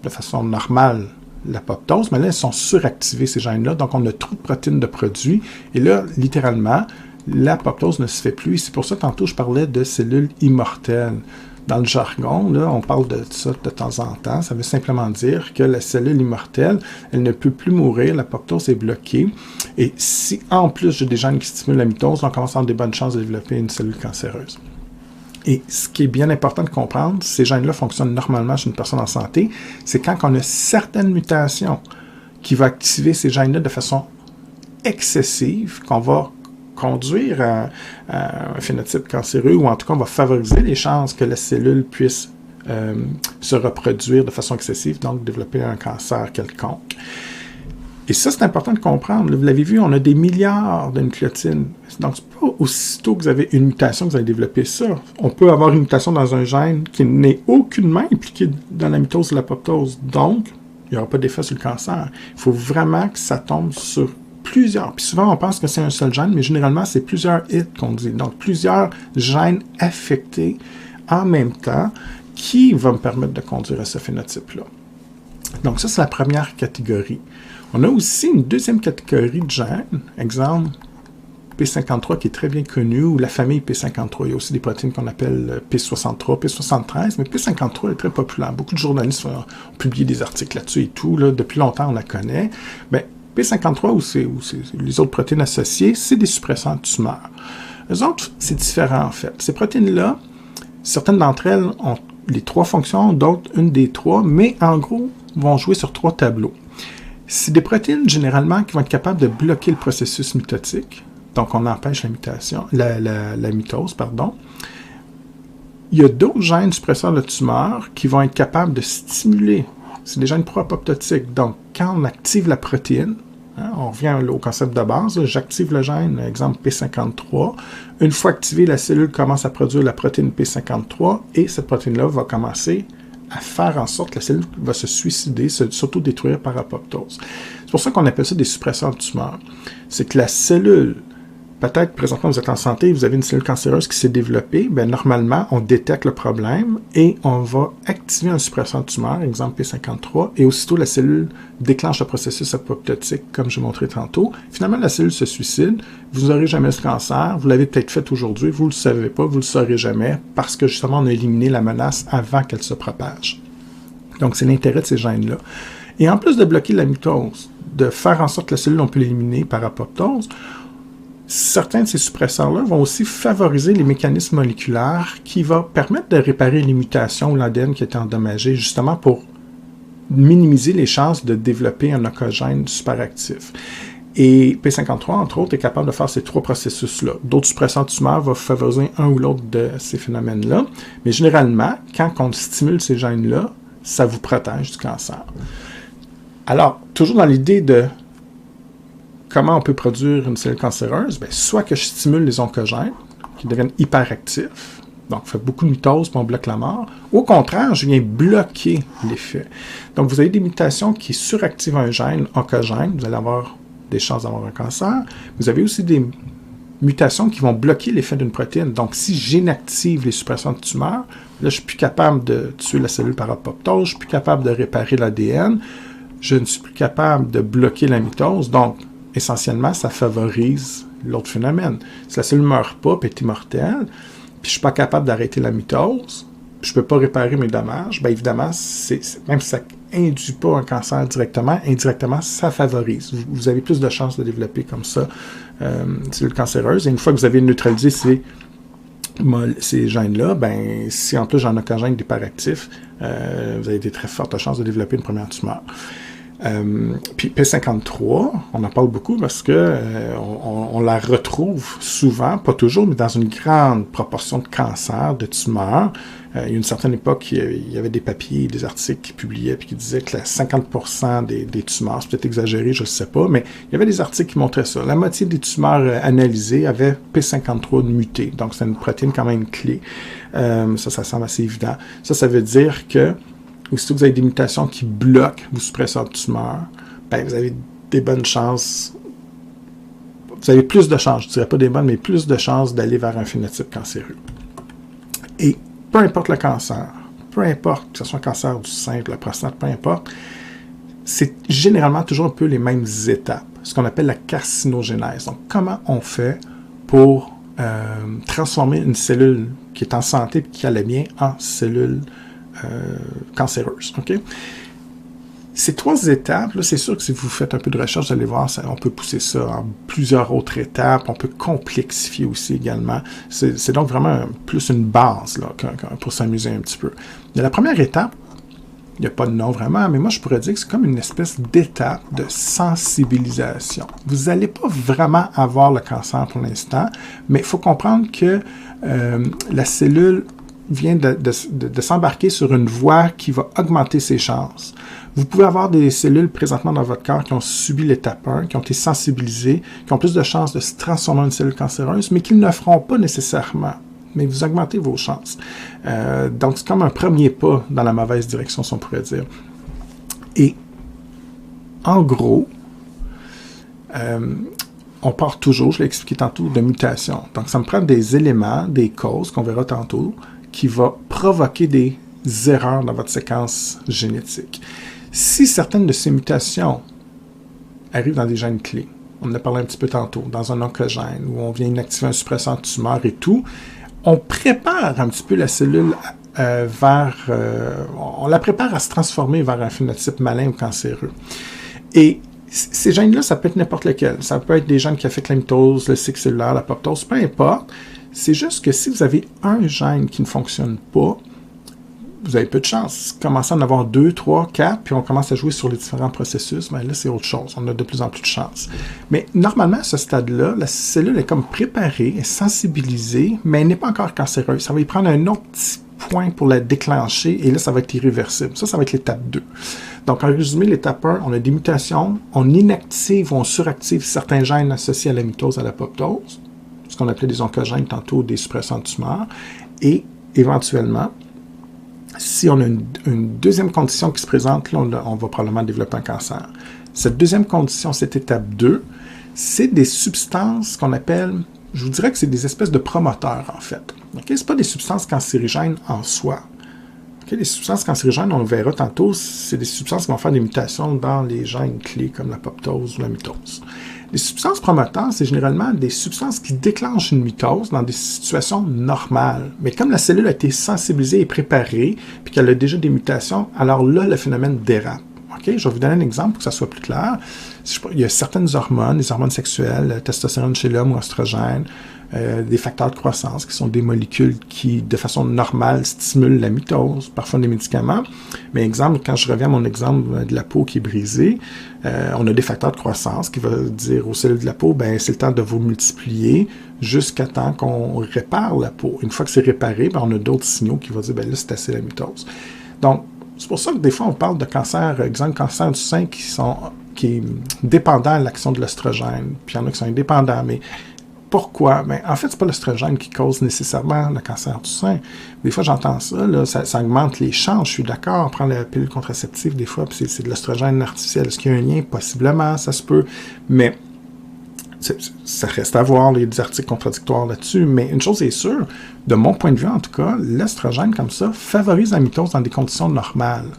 de façon normale l'apoptose, mais là, elles sont suractivées, ces gènes-là, donc on a trop de protéines de produits, et là, littéralement, l'apoptose ne se fait plus. C'est pour ça que tantôt, je parlais de cellules immortelles. Dans le jargon, là, on parle de ça de temps en temps. Ça veut simplement dire que la cellule immortelle, elle ne peut plus mourir, l'apoptose est bloquée. Et si, en plus, j'ai des gènes qui stimulent la mitose, on commence à avoir des bonnes chances de développer une cellule cancéreuse. Et ce qui est bien important de comprendre, ces gènes-là fonctionnent normalement chez une personne en santé, c'est quand on a certaines mutations qui vont activer ces gènes-là de façon excessive, qu'on va conduire à un phénotype cancéreux, ou en tout cas, on va favoriser les chances que la cellule puisse se reproduire de façon excessive, donc développer un cancer quelconque. Et ça, c'est important de comprendre. Vous l'avez vu, on a des milliards de nucléotides. Donc, c'est pas aussitôt que vous avez une mutation que vous allez développer ça. On peut avoir une mutation dans un gène qui n'est aucunement impliqué dans la mitose de l'apoptose. Donc, il n'y aura pas d'effet sur le cancer. Il faut vraiment que ça tombe sur plusieurs. Puis souvent, on pense que c'est un seul gène, mais généralement, c'est plusieurs hits qu'on dit. Donc, plusieurs gènes affectés en même temps qui vont me permettre de conduire à ce phénotype-là. Donc, ça, c'est la première catégorie. On a aussi une deuxième catégorie de gènes, exemple P53 qui est très bien connu, ou la famille P53. Il y a aussi des protéines qu'on appelle P63, P73, mais P53 est très populaire. Beaucoup de journalistes ont publié des articles là-dessus et tout. Là, depuis longtemps, on la connaît. Bien, P53 ou les autres protéines associées, c'est des suppressants de tumeurs. Les autres, c'est différent en fait. Ces protéines-là, certaines d'entre elles ont les trois fonctions, d'autres une des trois, mais en gros, vont jouer sur trois tableaux. C'est des protéines, généralement, qui vont être capables de bloquer le processus mitotique. Donc, on empêche la mutation, la mitose, pardon. Il y a d'autres gènes suppresseurs de tumeurs qui vont être capables de stimuler. C'est des gènes pro-apoptotiques. Donc, quand on active la protéine, on revient au concept de base, j'active le gène, exemple P53. Une fois activé, la cellule commence à produire la protéine P53 et cette protéine-là va commencer à faire en sorte que la cellule va se suicider, s'auto-détruire par apoptose. C'est pour ça qu'on appelle ça des suppresseurs de tumeurs. C'est que la cellule, peut-être présentement vous êtes en santé, vous avez une cellule cancéreuse qui s'est développée, bien normalement on détecte le problème et on va activer un suppresseur de tumeur, exemple P53, et aussitôt la cellule déclenche le processus apoptotique, comme j'ai montré tantôt. Finalement, la cellule se suicide, vous n'aurez jamais ce cancer, vous l'avez peut-être fait aujourd'hui, vous ne le savez pas, vous ne le saurez jamais, parce que justement on a éliminé la menace avant qu'elle se propage. Donc c'est l'intérêt de ces gènes-là. Et en plus de bloquer la mitose, de faire en sorte que la cellule, on peut l'éliminer par apoptose, certains de ces suppresseurs-là vont aussi favoriser les mécanismes moléculaires qui vont permettre de réparer les mutations ou l'ADN qui a été endommagé, justement pour minimiser les chances de développer un oncogène superactif. Et P53, entre autres, est capable de faire ces trois processus-là. D'autres suppresseurs de tumeurs vont favoriser un ou l'autre de ces phénomènes-là, mais généralement, quand on stimule ces gènes-là, ça vous protège du cancer. Alors, toujours dans l'idée de comment on peut produire une cellule cancéreuse, bien, soit que je stimule les oncogènes, qui deviennent hyperactifs, donc on fait beaucoup de mitose, puis on bloque la mort. Au contraire, je viens bloquer l'effet. Donc, vous avez des mutations qui suractivent un gène oncogène, vous allez avoir des chances d'avoir un cancer. Vous avez aussi des mutations qui vont bloquer l'effet d'une protéine. Donc, si j'inactive les suppresseurs de tumeurs, là, je ne suis plus capable de tuer la cellule par apoptose, je ne suis plus capable de réparer l'ADN, je ne suis plus capable de bloquer la mitose. Donc, essentiellement, ça favorise l'autre phénomène. Si la cellule ne meurt pas, puis est immortelle, puis je ne suis pas capable d'arrêter la mitose, puis je ne peux pas réparer mes dommages, bien évidemment, même si ça induit pas un cancer directement, indirectement, ça favorise. Vous avez plus de chances de développer comme ça une cellule cancéreuse. Et une fois que vous avez neutralisé ces gènes-là, ben, si en plus j'en ai oncogène d'hyperactif, vous avez des très fortes chances de développer une première tumeur. Puis P53, on en parle beaucoup parce que on la retrouve souvent, pas toujours, mais dans une grande proportion de cancers, de tumeurs. Il y a une certaine époque, il y avait des papiers, des articles qui publiaient puis qui disaient que 50% des tumeurs, c'est peut-être exagéré, je ne sais pas, mais il y avait des articles qui montraient ça. La moitié des tumeurs analysées avaient P53 muté, donc c'est une protéine quand même clé. Ça semble assez évident. Ça veut dire que ou si vous avez des mutations qui bloquent vos suppresseurs de tumeur, ben, vous avez des bonnes chances, vous avez plus de chances, je ne dirais pas des bonnes, mais plus de chances d'aller vers un phénotype cancéreux. Et peu importe le cancer, peu importe que ce soit un cancer du sein, de la prostate, peu importe, c'est généralement toujours un peu les mêmes étapes, ce qu'on appelle la carcinogénèse. Donc, comment on fait pour transformer une cellule qui est en santé et qui allait bien en cellule cancéreuse. Okay? Ces 3 étapes, là, c'est sûr que si vous faites un peu de recherche, vous allez voir, on peut pousser ça en plusieurs autres étapes, on peut complexifier aussi également. C'est donc vraiment plus une base là, pour s'amuser un petit peu. Il y a la première étape, il n'y a pas de nom vraiment, mais moi je pourrais dire que c'est comme une espèce d'étape de sensibilisation. Vous n'allez pas vraiment avoir le cancer pour l'instant, mais il faut comprendre que la cellule vient de s'embarquer sur une voie qui va augmenter ses chances. Vous pouvez avoir des cellules présentement dans votre corps qui ont subi l'étape 1, qui ont été sensibilisées, qui ont plus de chances de se transformer en une cellule cancéreuse, mais qui ne le feront pas nécessairement. Mais vous augmentez vos chances. Donc, c'est comme un premier pas dans la mauvaise direction, si on pourrait dire. Et, en gros, on part toujours, je l'ai expliqué tantôt, de mutations. Donc, ça me prend des éléments, des causes, qu'on verra tantôt, qui vont provoquer des erreurs dans votre séquence génétique. Si certaines de ces mutations arrivent dans des gènes clés, on en a parlé un petit peu tantôt, dans un oncogène, où on vient inactiver un suppresseur de tumeur et tout, on prépare un petit peu la cellule on la prépare à se transformer vers un phénotype malin ou cancéreux. Et ces gènes-là, ça peut être n'importe lequel. Ça peut être des gènes qui affectent la mitose, le cycle cellulaire, l'apoptose, peu importe. C'est juste que si vous avez un gène qui ne fonctionne pas, vous avez peu de chance. Commencez à en avoir 2, 3, 4, puis on commence à jouer sur les différents processus, mais là, c'est autre chose. On a de plus en plus de chance. Mais normalement, à ce stade-là, la cellule est comme préparée, est sensibilisée, mais elle n'est pas encore cancéreuse. Ça va y prendre un autre petit point pour la déclencher, et là, ça va être irréversible. Ça va être l'étape 2. Donc, en résumé, l'étape 1, on a des mutations, on inactive ou on suractive certains gènes associés à la mitose, à l'apoptose, ce qu'on appelait des oncogènes, tantôt des suppressants de tumeur, et éventuellement, si on a une deuxième condition qui se présente, là, on va probablement développer un cancer. Cette deuxième condition, cette étape 2, c'est des substances qu'on appelle, je vous dirais que c'est des espèces de promoteurs, en fait. Okay? Ce n'est pas des substances cancérigènes en soi. Okay? Les substances cancérigènes, on le verra tantôt, c'est des substances qui vont faire des mutations dans les gènes clés comme l'apoptose ou la mitose. Les substances promoteurs, c'est généralement des substances qui déclenchent une mitose dans des situations normales. Mais comme la cellule a été sensibilisée et préparée, puis qu'elle a déjà des mutations, alors là, le phénomène dérape. Okay? Je vais vous donner un exemple pour que ça soit plus clair. Il y a certaines hormones, les hormones sexuelles, testostérone chez l'homme ou oestrogène, des facteurs de croissance qui sont des molécules qui, de façon normale, stimulent la mitose, parfois des médicaments. Mais exemple, quand je reviens à mon exemple de la peau qui est brisée, on a des facteurs de croissance qui veulent dire aux cellules de la peau, ben c'est le temps de vous multiplier jusqu'à temps qu'on répare la peau. Une fois que c'est réparé, ben, on a d'autres signaux qui vont dire, ben là, c'est assez la mitose. Donc, c'est pour ça que des fois, on parle de cancer, exemple, cancer du sein qui est dépendant de l'action de l'œstrogène. Puis il y en a qui sont indépendants, mais pourquoi? Ben, en fait, ce n'est pas l'œstrogène qui cause nécessairement le cancer du sein. Des fois, j'entends ça, là, ça augmente les chances, je suis d'accord, on prend la pilule contraceptive des fois, puis c'est de l'œstrogène artificiel. Est-ce qu'il y a un lien? Possiblement, ça se peut, mais ça reste à voir, il y a des articles contradictoires là-dessus, mais une chose est sûre, de mon point de vue en tout cas, l'œstrogène comme ça favorise la mitose dans des conditions normales.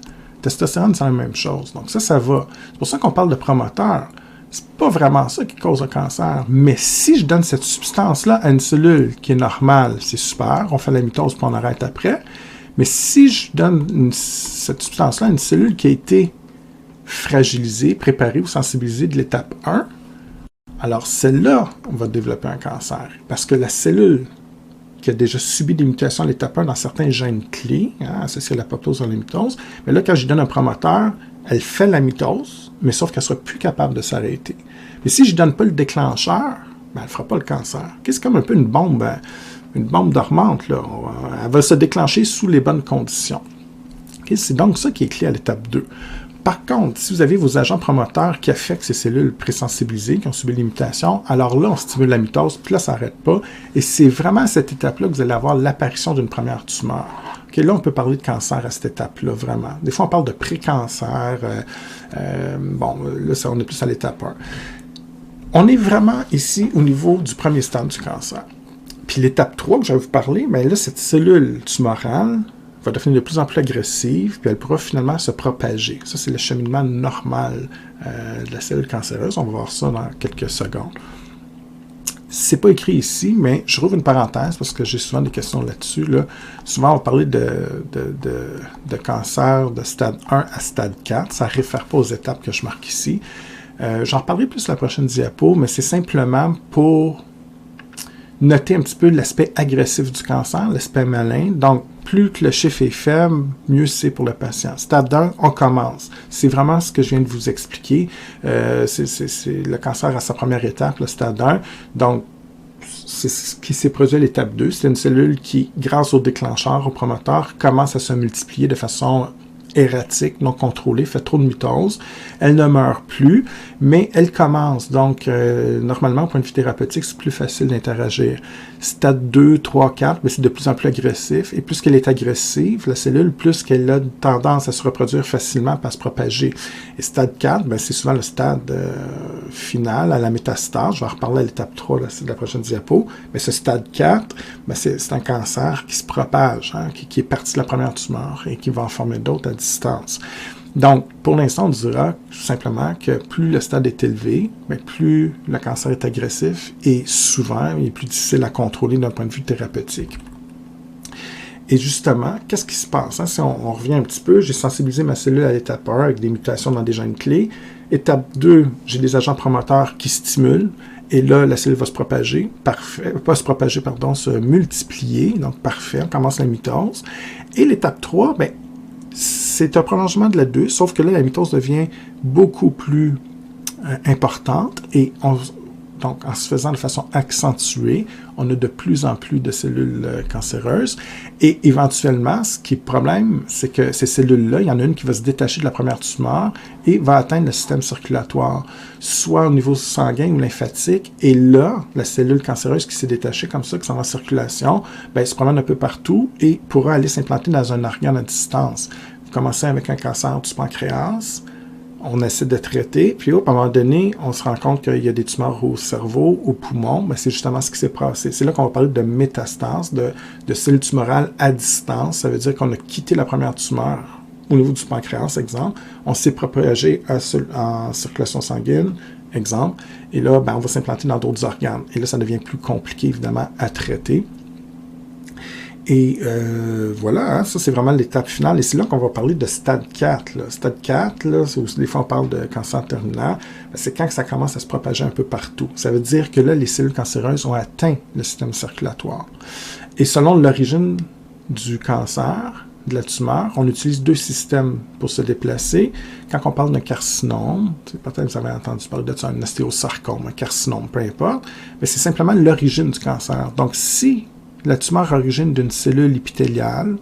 Testostérone, c'est la même chose, donc ça va. C'est pour ça qu'on parle de promoteur. C'est pas vraiment ça qui cause le cancer. Mais si je donne cette substance-là à une cellule qui est normale, c'est super, on fait la mitose puis on arrête après. Mais si je donne cette substance-là à une cellule qui a été fragilisée, préparée ou sensibilisée de l'étape 1, alors celle-là, on va développer un cancer. Parce que la cellule qui a déjà subi des mutations à l'étape 1 dans certains gènes clés, associés à l'apoptose ou à la mitose, mais là, quand je donne un promoteur, elle fait la mitose, mais sauf qu'elle ne sera plus capable de s'arrêter. Mais si je ne donne pas le déclencheur, ben, elle ne fera pas le cancer. Okay? C'est comme un peu une bombe dormante. Là. Elle va se déclencher sous les bonnes conditions. Okay? C'est donc ça qui est clé à l'étape 2. Par contre, si vous avez vos agents promoteurs qui affectent ces cellules présensibilisées, qui ont subi des mutations, alors là, on stimule la mitose, puis là, ça n'arrête pas. Et c'est vraiment à cette étape-là que vous allez avoir l'apparition d'une première tumeur. Okay, là, on peut parler de cancer à cette étape-là, vraiment. Des fois, on parle de pré-cancer. Bon, là, on est plus à l'étape 1. On est vraiment ici au niveau du premier stade du cancer. Puis l'étape 3 que je vais vous parler, bien là, cette cellule tumorale va devenir de plus en plus agressive, puis elle pourra finalement se propager. Ça, c'est le cheminement normal de la cellule cancéreuse. On va voir ça dans quelques secondes. C'est pas écrit ici, mais je rouvre une parenthèse parce que j'ai souvent des questions là-dessus. Là. Souvent, on va parler de cancer de stade 1 à stade 4. Ça ne réfère pas aux étapes que je marque ici. J'en reparlerai plus la prochaine diapo, mais c'est simplement pour noter un petit peu l'aspect agressif du cancer, l'aspect malin. Donc, plus que le chiffre est faible, mieux c'est pour le patient. Stade 1, on commence. C'est vraiment ce que je viens de vous expliquer. C'est le cancer à sa première étape, le stade 1. Donc, c'est ce qui s'est produit à l'étape 2. C'est une cellule qui, grâce au déclencheur, au promoteur, commence à se multiplier de façon erratique, non contrôlée, fait trop de mitose. Elle ne meurt plus, mais elle commence. Donc, normalement, au point de vue thérapeutique, c'est plus facile d'interagir. Stade 2, 3, 4, mais c'est de plus en plus agressif. Et plus qu'elle est agressive, la cellule, plus qu'elle a tendance à se reproduire facilement, à se propager. Et stade 4, ben, c'est souvent le stade final, à la métastase. Je vais en reparler à l'étape 3 de la prochaine diapo. Mais ce stade 4, ben, c'est un cancer qui se propage, hein, qui est parti de la première tumeur et qui va en former d'autres à distance. Donc, pour l'instant, on dira simplement que plus le stade est élevé, bien, plus le cancer est agressif et souvent, il est plus difficile à contrôler d'un point de vue thérapeutique. Et justement, qu'est-ce qui se passe? Hein? Si on revient un petit peu, j'ai sensibilisé ma cellule à l'étape 1 avec des mutations dans des gènes clés. Étape 2, j'ai des agents promoteurs qui stimulent. Et là, la cellule va se propager, se multiplier. Donc, parfait, on commence la mitose. Et l'étape 3, bien, c'est un prolongement de la 2, sauf que là, la mitose devient beaucoup plus importante et donc, en se faisant de façon accentuée, on a de plus en plus de cellules cancéreuses. Et éventuellement, ce qui est le problème, c'est que ces cellules-là, il y en a une qui va se détacher de la première tumeur et va atteindre le système circulatoire, soit au niveau sanguin ou lymphatique. Et là, la cellule cancéreuse qui s'est détachée comme ça, qui s'en va en circulation, bien, elle se promène un peu partout et pourra aller s'implanter dans un organe à distance. Vous commencez avec un cancer du pancréas, on essaie de traiter, puis à un moment donné, on se rend compte qu'il y a des tumeurs au cerveau, au poumon, mais c'est justement ce qui s'est passé. C'est là qu'on va parler de métastase, de cellules tumorales à distance. Ça veut dire qu'on a quitté la première tumeur au niveau du pancréas, exemple. On s'est propagé en circulation sanguine, exemple. Et là, ben, on va s'implanter dans d'autres organes. Et là, ça devient plus compliqué, évidemment, à traiter. Et voilà, hein, ça c'est vraiment l'étape finale. Et c'est là qu'on va parler de stade 4. Là. Stade 4, là, des fois on parle de cancer terminal, c'est quand ça commence à se propager un peu partout. Ça veut dire que là, les cellules cancéreuses ont atteint le système circulatoire. Et selon l'origine du cancer, de la tumeur, on utilise 2 systèmes pour se déplacer. Quand on parle d'un carcinome, peut-être que vous avez entendu parler de ça, un ostéosarcome, un carcinome, peu importe, mais c'est simplement l'origine du cancer. Donc si la tumeur origine d'une cellule épithéliale,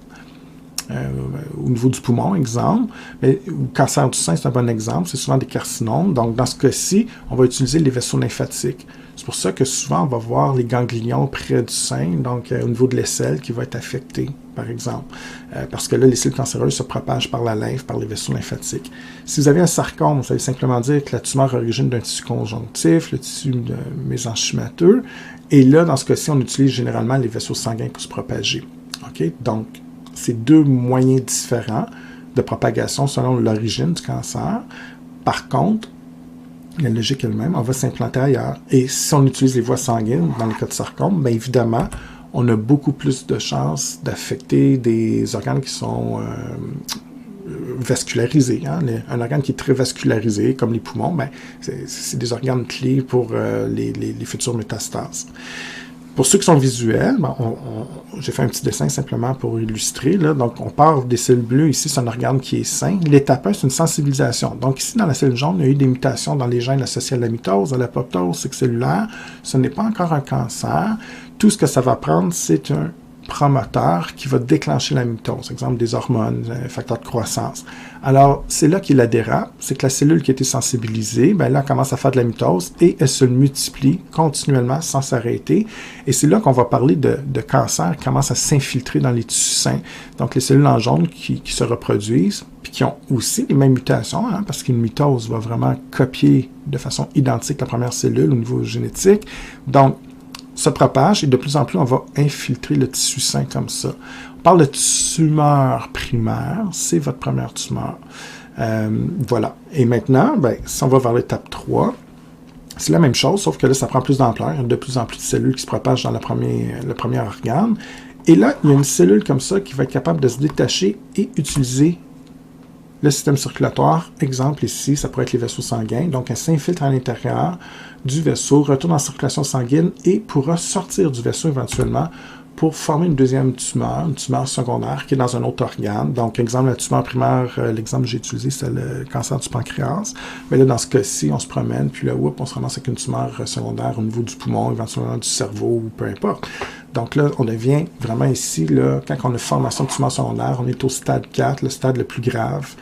au niveau du poumon, exemple, mais le cancer du sein, c'est un bon exemple, c'est souvent des carcinomes. Donc, dans ce cas-ci, on va utiliser les vaisseaux lymphatiques. C'est pour ça que souvent, on va voir les ganglions près du sein, donc au niveau de l'aisselle, qui va être affecté, par exemple. Parce que là, les cellules cancéreuses se propagent par la lymphe, par les vaisseaux lymphatiques. Si vous avez un sarcome, ça veut simplement dire que la tumeur origine d'un tissu conjonctif, le tissu mésenchymateux. Et là, dans ce cas-ci, on utilise généralement les vaisseaux sanguins pour se propager. Okay? Donc, c'est 2 moyens différents de propagation selon l'origine du cancer. Par contre, la logique elle-même, on va s'implanter ailleurs. Et si on utilise les voies sanguines, dans le cas de sarcome, bien évidemment, on a beaucoup plus de chances d'affecter des organes qui sont vascularisés. Hein? Un organe qui est très vascularisé, comme les poumons, ben, c'est des organes clés pour les futures métastases. Pour ceux qui sont visuels, ben, j'ai fait un petit dessin simplement pour illustrer. Là. Donc, on part des cellules bleues. Ici, c'est un organe qui est sain. L'étape 1, c'est une sensibilisation. Donc, ici, dans la cellule jaune, il y a eu des mutations dans les gènes associés à la mitose, à l'apoptose cellulaire. Ce n'est pas encore un cancer. Tout ce que ça va prendre, c'est un promoteur qui va déclencher la mitose, exemple des hormones, un facteur de croissance. Alors, c'est là qu'il y a la dérape, c'est que la cellule qui a été sensibilisée, ben là, elle commence à faire de la mitose et elle se multiplie continuellement sans s'arrêter. Et c'est là qu'on va parler de cancer qui commence à s'infiltrer dans les tissus sains. Donc, les cellules en jaune qui se reproduisent, puis qui ont aussi les mêmes mutations, hein, parce qu'une mitose va vraiment copier de façon identique la première cellule au niveau génétique. Donc, se propage et de plus en plus, on va infiltrer le tissu sain comme ça. On parle de tumeur primaire, c'est votre première tumeur. Voilà. Et maintenant, ben, si on va vers l'étape 3, c'est la même chose, sauf que là, ça prend plus d'ampleur. Il y a de plus en plus de cellules qui se propagent dans le premier organe. Et là, il y a une cellule comme ça qui va être capable de se détacher et utiliser le système circulatoire. Exemple ici, ça pourrait être les vaisseaux sanguins. Donc, elle s'infiltre à l'intérieur du vaisseau, retourne en circulation sanguine et pourra sortir du vaisseau éventuellement pour former une deuxième tumeur, une tumeur secondaire qui est dans un autre organe. Donc, exemple, la tumeur primaire, l'exemple que j'ai utilisé, c'est le cancer du pancréas. Mais là, dans ce cas-ci, on se promène, puis là, on se ramasse avec une tumeur secondaire au niveau du poumon, éventuellement du cerveau, ou peu importe. Donc là, on devient vraiment ici, là, quand on a formation de tumeur secondaire, on est au stade 4, le stade le plus grave.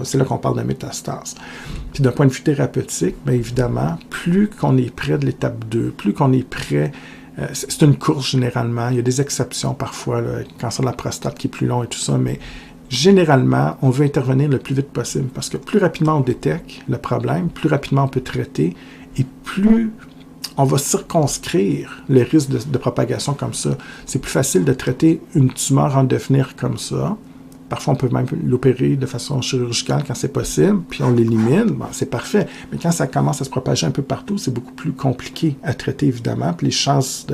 C'est là qu'on parle de métastase. Puis d'un point de vue thérapeutique, bien évidemment, plus qu'on est près de l'étape 2, plus qu'on est près... c'est une course généralement, il y a des exceptions parfois, le cancer de la prostate qui est plus long et tout ça, mais généralement, on veut intervenir le plus vite possible parce que plus rapidement on détecte le problème, plus rapidement on peut traiter et plus on va circonscrire les risques de propagation comme ça. C'est plus facile de traiter une tumeur en devenir comme ça. Parfois, on peut même l'opérer de façon chirurgicale quand c'est possible, puis on l'élimine, bon, c'est parfait. Mais quand ça commence à se propager un peu partout, c'est beaucoup plus compliqué à traiter, évidemment, puis les chances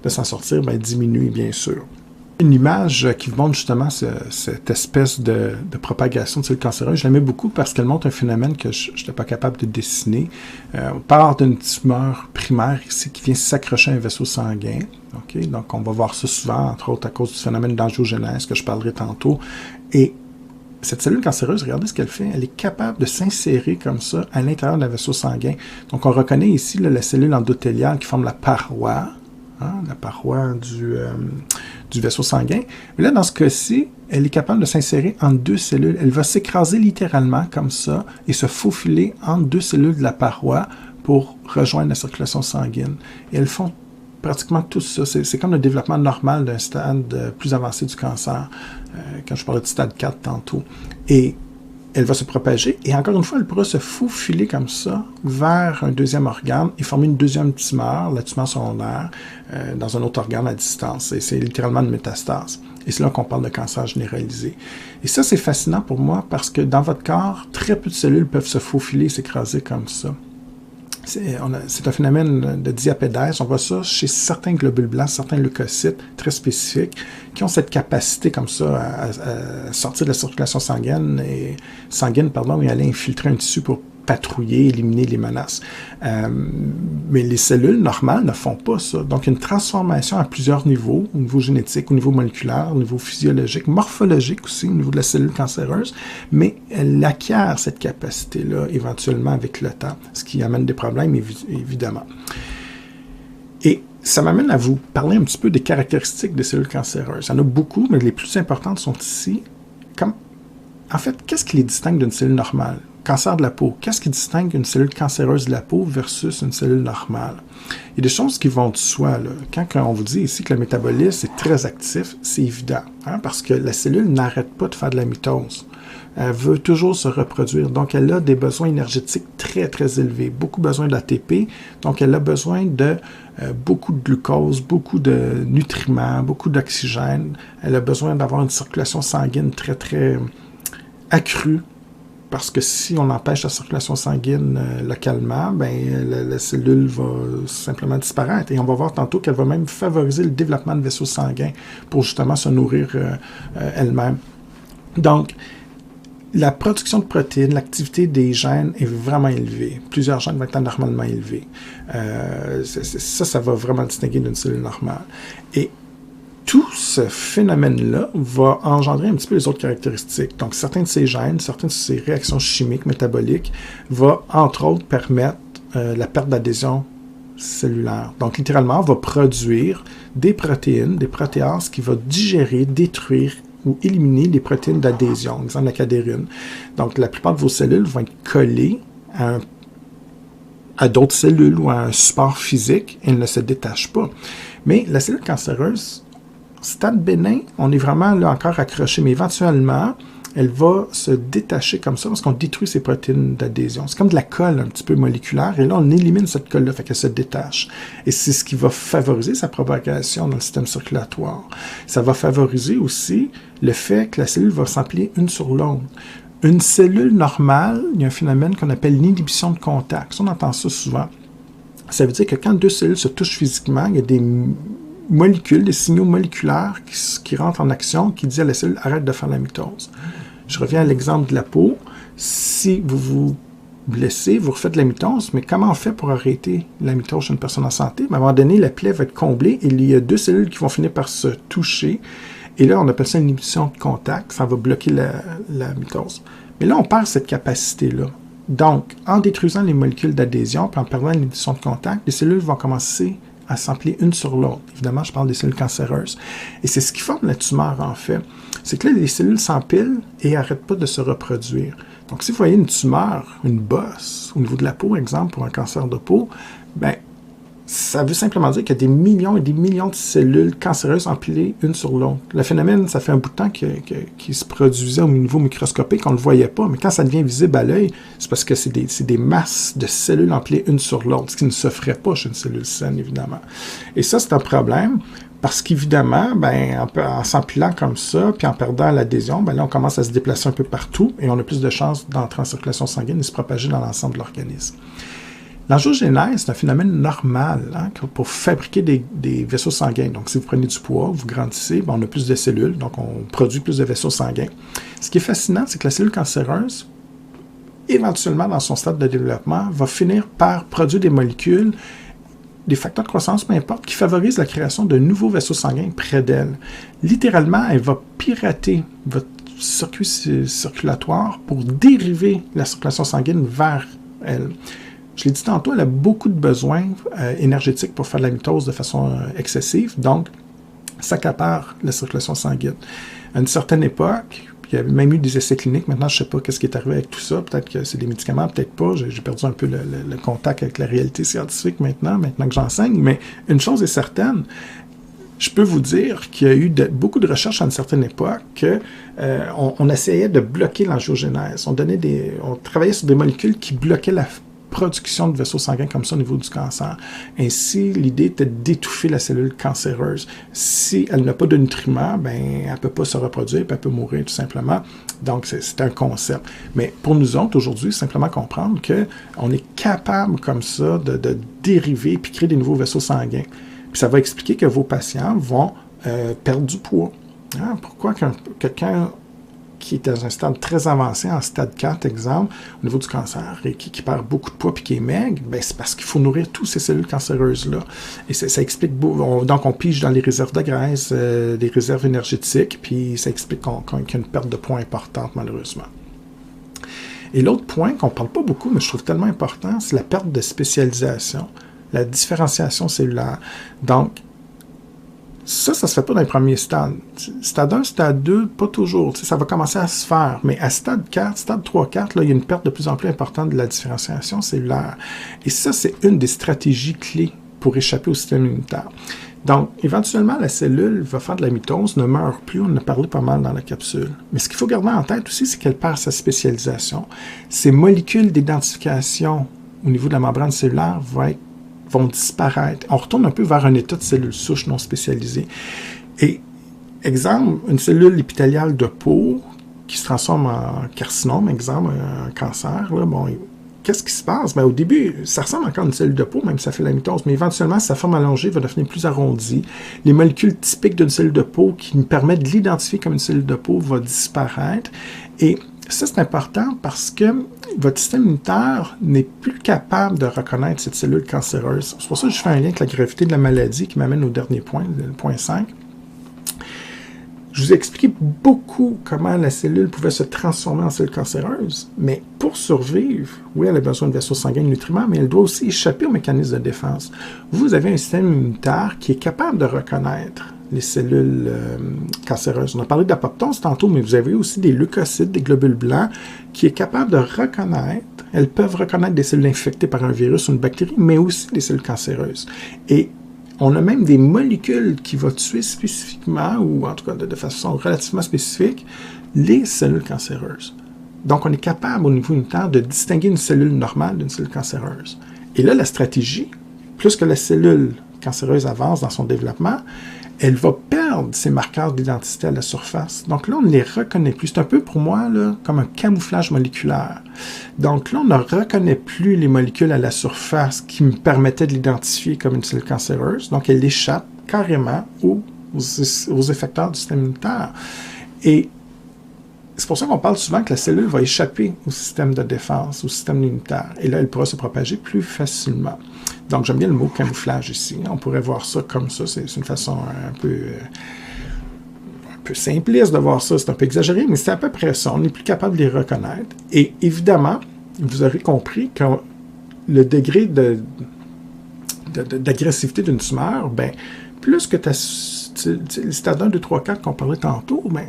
de s'en sortir diminuent, bien sûr. Une image qui montre justement cette espèce de propagation de cellules cancéreuses, je l'aimais beaucoup parce qu'elle montre un phénomène que je n'étais pas capable de dessiner. On part d'une tumeur primaire ici qui vient s'accrocher à un vaisseau sanguin. Okay? Donc, on va voir ça souvent, entre autres à cause du phénomène d'angiogénèse que je parlerai tantôt. Et cette cellule cancéreuse, regardez ce qu'elle fait. Elle est capable de s'insérer comme ça à l'intérieur d'un vaisseau sanguin. Donc, on reconnaît ici là, la cellule endothéliale qui forme la paroi. La paroi du vaisseau sanguin. Mais là, dans ce cas-ci, elle est capable de s'insérer entre deux cellules. Elle va s'écraser littéralement comme ça et se faufiler entre deux cellules de la paroi pour rejoindre la circulation sanguine. Et elles font pratiquement tout ça. C'est comme le développement normal d'un stade plus avancé du cancer, quand je parlais de stade 4 tantôt. Et elle va se propager et encore une fois, elle pourra se faufiler comme ça vers un deuxième organe et former une deuxième tumeur, la tumeur secondaire, dans un autre organe à distance. Et c'est littéralement une métastase. Et c'est là qu'on parle de cancer généralisé. Et ça, c'est fascinant pour moi parce que dans votre corps, très peu de cellules peuvent se faufiler, s'écraser comme ça. C'est un phénomène de diapédèse. On voit ça chez certains globules blancs, certains leucocytes très spécifiques qui ont cette capacité comme ça à sortir de la circulation sanguine et aller infiltrer un tissu pour patrouiller, éliminer les menaces. Mais les cellules normales ne font pas ça. Donc, il y a une transformation à plusieurs niveaux, au niveau génétique, au niveau moléculaire, au niveau physiologique, morphologique aussi, au niveau de la cellule cancéreuse, mais elle acquiert cette capacité-là éventuellement avec le temps, ce qui amène des problèmes, évidemment. Et ça m'amène à vous parler un petit peu des caractéristiques des cellules cancéreuses. Il y en a beaucoup, mais les plus importantes sont ici. En fait, qu'est-ce qui les distingue d'une cellule normale? Cancer de la peau. Qu'est-ce qui distingue une cellule cancéreuse de la peau versus une cellule normale? Il y a des choses qui vont de soi. Là. Quand on vous dit ici que le métabolisme est très actif, c'est évident, parce que la cellule n'arrête pas de faire de la mitose. Elle veut toujours se reproduire. Donc, elle a des besoins énergétiques très, très élevés. Beaucoup besoin d'ATP. Donc, elle a besoin de beaucoup de glucose, beaucoup de nutriments, beaucoup d'oxygène. Elle a besoin d'avoir une circulation sanguine très, très accrue. Parce que si on empêche la circulation sanguine localement, la cellule va simplement disparaître. Et on va voir tantôt qu'elle va même favoriser le développement de vaisseaux sanguins pour justement se nourrir elle-même. Donc, la production de protéines, l'activité des gènes est vraiment élevée. Plusieurs gènes vont être anormalement élevés. Ça va vraiment distinguer d'une cellule normale. Et tout ce phénomène-là va engendrer un petit peu les autres caractéristiques. Donc, certains de ces gènes, certaines de ces réactions chimiques, métaboliques, vont, entre autres, permettre la perte d'adhésion cellulaire. Donc, littéralement, va produire des protéines, des protéases qui vont digérer, détruire ou éliminer les protéines d'adhésion, exemple la cadérine. Donc, la plupart de vos cellules vont être collées à d'autres cellules ou à un support physique et elles ne se détachent pas. Mais la cellule cancéreuse, stade bénin, on est vraiment là encore accroché, mais éventuellement, elle va se détacher comme ça parce qu'on détruit ces protéines d'adhésion. C'est comme de la colle un petit peu moléculaire et là, on élimine cette colle-là, fait qu'elle se détache. Et c'est ce qui va favoriser sa propagation dans le système circulatoire. Ça va favoriser aussi le fait que la cellule va s'empiler une sur l'autre. Une cellule normale, il y a un phénomène qu'on appelle l'inhibition de contact. Ça, on entend ça souvent. Ça veut dire que quand deux cellules se touchent physiquement, il y a des molécules, des signaux moléculaires qui rentrent en action, qui disent à la cellule « arrête de faire la mitose ». Je reviens à l'exemple de la peau. Si vous vous blessez, vous refaites de la mitose, mais comment on fait pour arrêter la mitose chez une personne en santé? Mais à un moment donné, la plaie va être comblée et il y a deux cellules qui vont finir par se toucher. Et là, on appelle ça une inhibition de contact. Ça va bloquer la mitose. Mais là, on perd cette capacité-là. Donc, en détruisant les molécules d'adhésion puis en perdant l'inhibition de contact, les cellules vont commencer à s'empiler une sur l'autre. Évidemment, je parle des cellules cancéreuses. Et c'est ce qui forme la tumeur, en fait. C'est que là, les cellules s'empilent et n'arrêtent pas de se reproduire. Donc, si vous voyez une tumeur, une bosse, au niveau de la peau, exemple, pour un cancer de peau, ben, ça veut simplement dire qu'il y a des millions et des millions de cellules cancéreuses empilées une sur l'autre. Le phénomène, ça fait un bout de temps qu'il se produisait au niveau microscopique, on ne le voyait pas, mais quand ça devient visible à l'œil, c'est parce que c'est des masses de cellules empilées une sur l'autre, ce qui ne se ferait pas chez une cellule saine, évidemment. Et ça, c'est un problème, parce qu'évidemment, ben, en s'empilant comme ça, puis en perdant l'adhésion, ben là, on commence à se déplacer un peu partout, et on a plus de chances d'entrer en circulation sanguine et se propager dans l'ensemble de l'organisme. L'angiogénèse, c'est un phénomène normal pour fabriquer des vaisseaux sanguins. Donc, si vous prenez du poids, vous grandissez, ben, on a plus de cellules, donc on produit plus de vaisseaux sanguins. Ce qui est fascinant, c'est que la cellule cancéreuse, éventuellement, dans son stade de développement, va finir par produire des molécules, des facteurs de croissance, peu importe, qui favorisent la création de nouveaux vaisseaux sanguins près d'elle. Littéralement, elle va pirater votre circuit circulatoire pour dériver la circulation sanguine vers elle. Je l'ai dit tantôt, elle a beaucoup de besoins énergétiques pour faire de la mitose de façon excessive, donc ça accapare la circulation sanguine. À une certaine époque, il y avait même eu des essais cliniques, maintenant je ne sais pas ce qui est arrivé avec tout ça, peut-être que c'est des médicaments, peut-être pas, j'ai perdu un peu le contact avec la réalité scientifique maintenant que j'enseigne, mais une chose est certaine, je peux vous dire qu'il y a eu beaucoup de recherches à une certaine époque qu'on essayait de bloquer l'angiogénèse. On travaillait sur des molécules qui bloquaient la production de vaisseaux sanguins comme ça au niveau du cancer. Ainsi, l'idée était d'étouffer la cellule cancéreuse. Si elle n'a pas de nutriments, ben, elle ne peut pas se reproduire, puis elle peut mourir tout simplement. Donc, c'est un concept. Mais pour nous autres, aujourd'hui, simplement comprendre qu'on est capable comme ça de dériver puis créer des nouveaux vaisseaux sanguins. Puis ça va expliquer que vos patients vont perdre du poids. Pourquoi quelqu'un qui est dans un stade très avancé, en stade 4, exemple, au niveau du cancer, et qui perd beaucoup de poids et qui est maigre, ben c'est parce qu'il faut nourrir toutes ces cellules cancéreuses-là. Et ça explique beaucoup. Donc, on pige dans les réserves de graisse, des réserves énergétiques, puis ça explique qu'il y a une perte de poids importante, malheureusement. Et l'autre point qu'on ne parle pas beaucoup, mais je trouve tellement important, c'est la perte de spécialisation, la différenciation cellulaire. Donc, ça ne se fait pas dans les premiers stades. Stade 1, stade 2, pas toujours. Ça va commencer à se faire. Mais à stade 4, stade 3, 4, là, il y a une perte de plus en plus importante de la différenciation cellulaire. Et ça, c'est une des stratégies clés pour échapper au système immunitaire. Donc, éventuellement, la cellule va faire de la mitose, ne meurt plus. On en a parlé pas mal dans la capsule. Mais ce qu'il faut garder en tête aussi, c'est qu'elle perd sa spécialisation. Ces molécules d'identification au niveau de la membrane cellulaire vont disparaître. On retourne un peu vers un état de cellule souche non spécialisée. Et, exemple, une cellule épithéliale de peau qui se transforme en carcinome, exemple, un cancer, là, bon, qu'est-ce qui se passe? Ben, au début, ça ressemble encore à une cellule de peau, même si ça fait la mitose, mais éventuellement, sa forme allongée va devenir plus arrondie. Les molécules typiques d'une cellule de peau qui nous permettent de l'identifier comme une cellule de peau vont disparaître. Et ça, c'est important parce que votre système immunitaire n'est plus capable de reconnaître cette cellule cancéreuse. C'est pour ça que je fais un lien avec la gravité de la maladie qui m'amène au dernier point, le point 5. Je vous ai expliqué beaucoup comment la cellule pouvait se transformer en cellule cancéreuse, mais pour survivre, oui, elle a besoin de vaisseaux sanguins et de nutriments, mais elle doit aussi échapper au mécanisme de défense. Vous avez un système immunitaire qui est capable de reconnaître les cellules cancéreuses. On a parlé d'apoptose tantôt, mais vous avez aussi des leucocytes, des globules blancs, qui est capable de reconnaître, elles peuvent reconnaître des cellules infectées par un virus ou une bactérie, mais aussi des cellules cancéreuses. Et on a même des molécules qui vont tuer spécifiquement, ou en tout cas de façon relativement spécifique, les cellules cancéreuses. Donc, on est capable au niveau immunitaire de distinguer une cellule normale d'une cellule cancéreuse. Et là, la stratégie, plus que la cellule cancéreuse avance dans son développement, elle va perdre ses marqueurs d'identité à la surface. Donc là, on ne les reconnaît plus. C'est un peu pour moi là, comme un camouflage moléculaire. Donc là, on ne reconnaît plus les molécules à la surface qui me permettaient de l'identifier comme une cellule cancéreuse. Donc elle échappe carrément aux effecteurs du système immunitaire. Et c'est pour ça qu'on parle souvent que la cellule va échapper au système de défense, au système immunitaire. Et là, elle pourra se propager plus facilement. Donc, j'aime bien le mot camouflage ici. On pourrait voir ça comme ça. C'est une façon un peu simpliste de voir ça. C'est un peu exagéré, mais c'est à peu près ça. On n'est plus capable de les reconnaître. Et évidemment, vous aurez compris que le degré d'agressivité d'une tumeur, ben, plus que le stade 1, 2, 3, 4 qu'on parlait tantôt, ben,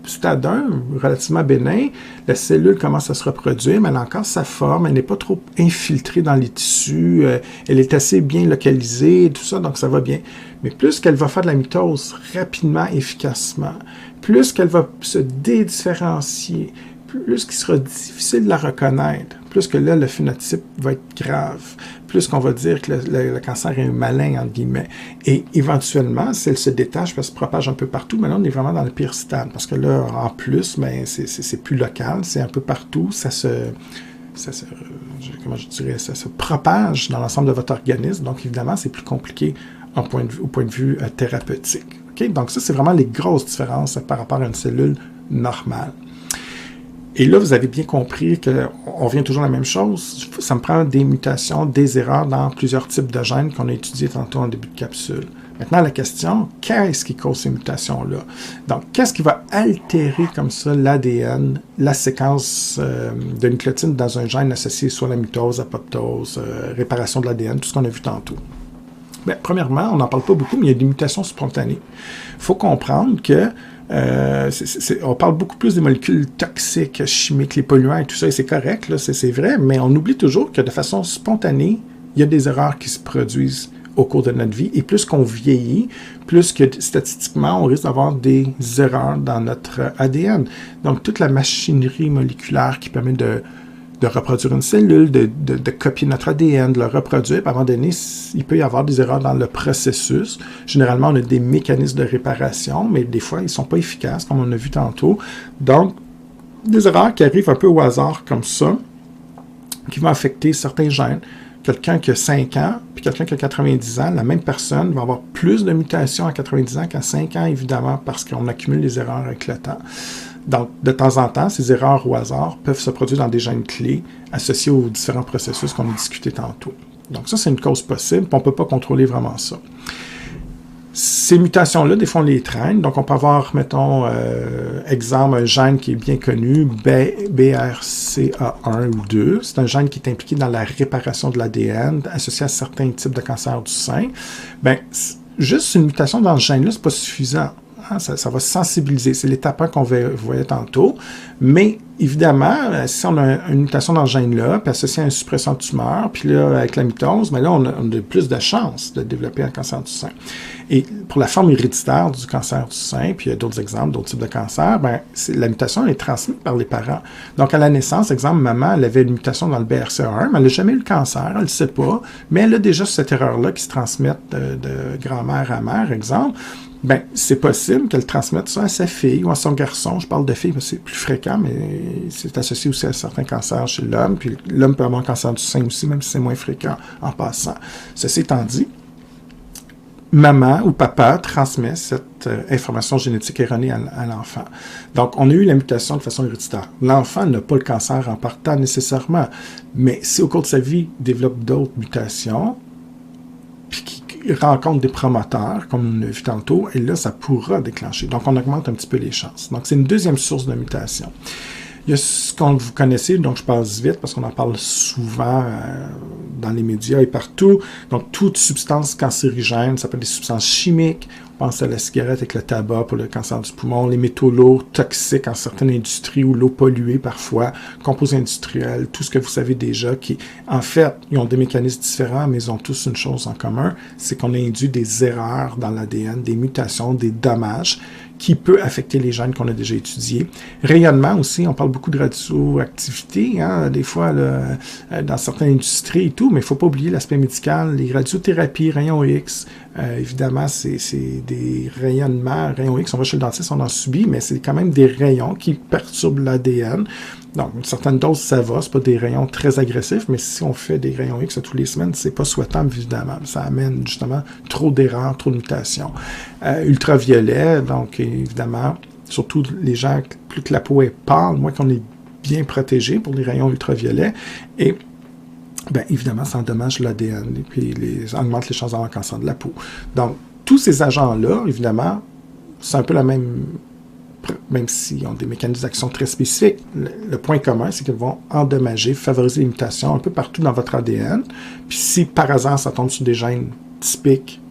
stade 1, relativement bénin, la cellule commence à se reproduire, mais elle a encore sa forme, elle n'est pas trop infiltrée dans les tissus, elle est assez bien localisée, tout ça, donc ça va bien. Mais plus qu'elle va faire de la mitose rapidement, efficacement, plus qu'elle va se dédifférencier, plus qu'il sera difficile de la reconnaître, plus que là, le phénotype va être grave, plus qu'on va dire que le cancer est un malin, entre guillemets. Et éventuellement, si elle se détache, elle se propage un peu partout, mais là, on est vraiment dans le pire stade, parce que là, en plus, ben, c'est plus local, c'est un peu partout, ça se propage dans l'ensemble de votre organisme, donc évidemment, c'est plus compliqué au point de vue thérapeutique. Okay? Donc ça, c'est vraiment les grosses différences par rapport à une cellule normale. Et là, vous avez bien compris qu'on revient toujours à la même chose. Ça me prend des mutations, des erreurs dans plusieurs types de gènes qu'on a étudiés tantôt en début de capsule. Maintenant, la question, qu'est-ce qui cause ces mutations-là? Donc, qu'est-ce qui va altérer comme ça l'ADN, la séquence de nucléotides dans un gène associé soit à la mitose, apoptose, réparation de l'ADN, tout ce qu'on a vu tantôt? Bien, premièrement, on n'en parle pas beaucoup, mais il y a des mutations spontanées. Il faut comprendre que on parle beaucoup plus des molécules toxiques, chimiques, les polluants et tout ça, et c'est correct, là, c'est vrai, mais on oublie toujours que de façon spontanée, il y a des erreurs qui se produisent au cours de notre vie, et plus qu'on vieillit, plus que statistiquement, on risque d'avoir des erreurs dans notre ADN. Donc, toute la machinerie moléculaire qui permet de reproduire une cellule, de copier notre ADN, de le reproduire. Puis à un moment donné, il peut y avoir des erreurs dans le processus. Généralement, on a des mécanismes de réparation, mais des fois, ils ne sont pas efficaces, comme on a vu tantôt. Donc, des erreurs qui arrivent un peu au hasard comme ça, qui vont affecter certains gènes. Quelqu'un qui a 5 ans, puis quelqu'un qui a 90 ans, la même personne va avoir plus de mutations à 90 ans qu'à 5 ans, évidemment, parce qu'on accumule les erreurs avec le temps. Donc, de temps en temps, ces erreurs au hasard peuvent se produire dans des gènes clés associés aux différents processus qu'on a discutés tantôt. Donc, ça, c'est une cause possible, puis on ne peut pas contrôler vraiment ça. Ces mutations-là, des fois, on les traîne. Donc, on peut avoir, mettons, exemple, un gène qui est bien connu, BRCA1 ou 2. C'est un gène qui est impliqué dans la réparation de l'ADN associé à certains types de cancers du sein. Bien, juste une mutation dans ce gène-là, ce n'est pas suffisant. Ça va sensibiliser. C'est l'étape 1 qu'on voyait tantôt. Mais évidemment, si on a une mutation dans ce gène-là, puis associé à une suppression de tumeur, puis là, avec la mitose, mais là, on a plus de chances de développer un cancer du sein. Et pour la forme héréditaire du cancer du sein, puis il y a d'autres exemples, d'autres types de cancers, ben, la mutation est transmise par les parents. Donc, à la naissance, exemple, maman, elle avait une mutation dans le BRCA1, mais elle n'a jamais eu le cancer, elle ne le sait pas, mais elle a déjà cette erreur-là qui se transmet de grand-mère à mère, exemple. Bien, c'est possible qu'elle transmette ça à sa fille ou à son garçon. Je parle de fille parce que c'est plus fréquent, mais c'est associé aussi à certains cancers chez l'homme. Puis l'homme peut avoir un cancer du sein aussi, même si c'est moins fréquent en passant. Ceci étant dit, maman ou papa transmet cette information génétique erronée à l'enfant. Donc, on a eu la mutation de façon héréditaire. L'enfant n'a pas le cancer en partant nécessairement, mais si au cours de sa vie, il développe d'autres mutations, puis qui rencontre des promoteurs, comme on l'a vu tantôt, et là, ça pourra déclencher. Donc, on augmente un petit peu les chances. Donc, c'est une deuxième source de mutation. Il y a ce qu'on vous connaissez, donc je passe vite parce qu'on en parle souvent dans les médias et partout. Donc, toute substance cancérigène, ça peut être des substances chimiques. On pense à la cigarette avec le tabac pour le cancer du poumon, les métaux lourds, toxiques en certaines industries ou l'eau polluée parfois, composés industriels, tout ce que vous savez déjà, qui, en fait, ils ont des mécanismes différents, mais ils ont tous une chose en commun, c'est qu'on a induit des erreurs dans l'ADN, des mutations, des dommages, qui peut affecter les gènes qu'on a déjà étudiés. Rayonnement aussi, on parle beaucoup de radioactivité, hein, des fois là, dans certaines industries et tout, mais il ne faut pas oublier l'aspect médical, les radiothérapies, rayons X, évidemment, c'est des rayonnements, rayons X, on va chez le dentiste, on en subit, mais c'est quand même des rayons qui perturbent l'ADN. Donc, une certaine dose, ça va, c'est pas des rayons très agressifs, mais si on fait des rayons X toutes les semaines, c'est pas souhaitable, évidemment. Ça amène justement trop d'erreurs, trop de mutations. Ultraviolet, donc évidemment, surtout les gens, plus que la peau est pâle, moins qu'on est bien protégé pour les rayons ultraviolets. Et bien, évidemment, ça endommage l'ADN et puis augmente les chances d'avoir un cancer de la peau. Donc, tous ces agents-là, évidemment, c'est un peu la même s'ils ont des mécanismes d'action très spécifiques, le point commun, c'est qu'ils vont endommager, favoriser les mutations un peu partout dans votre ADN. Puis si par hasard, ça tombe sur des gènes typiques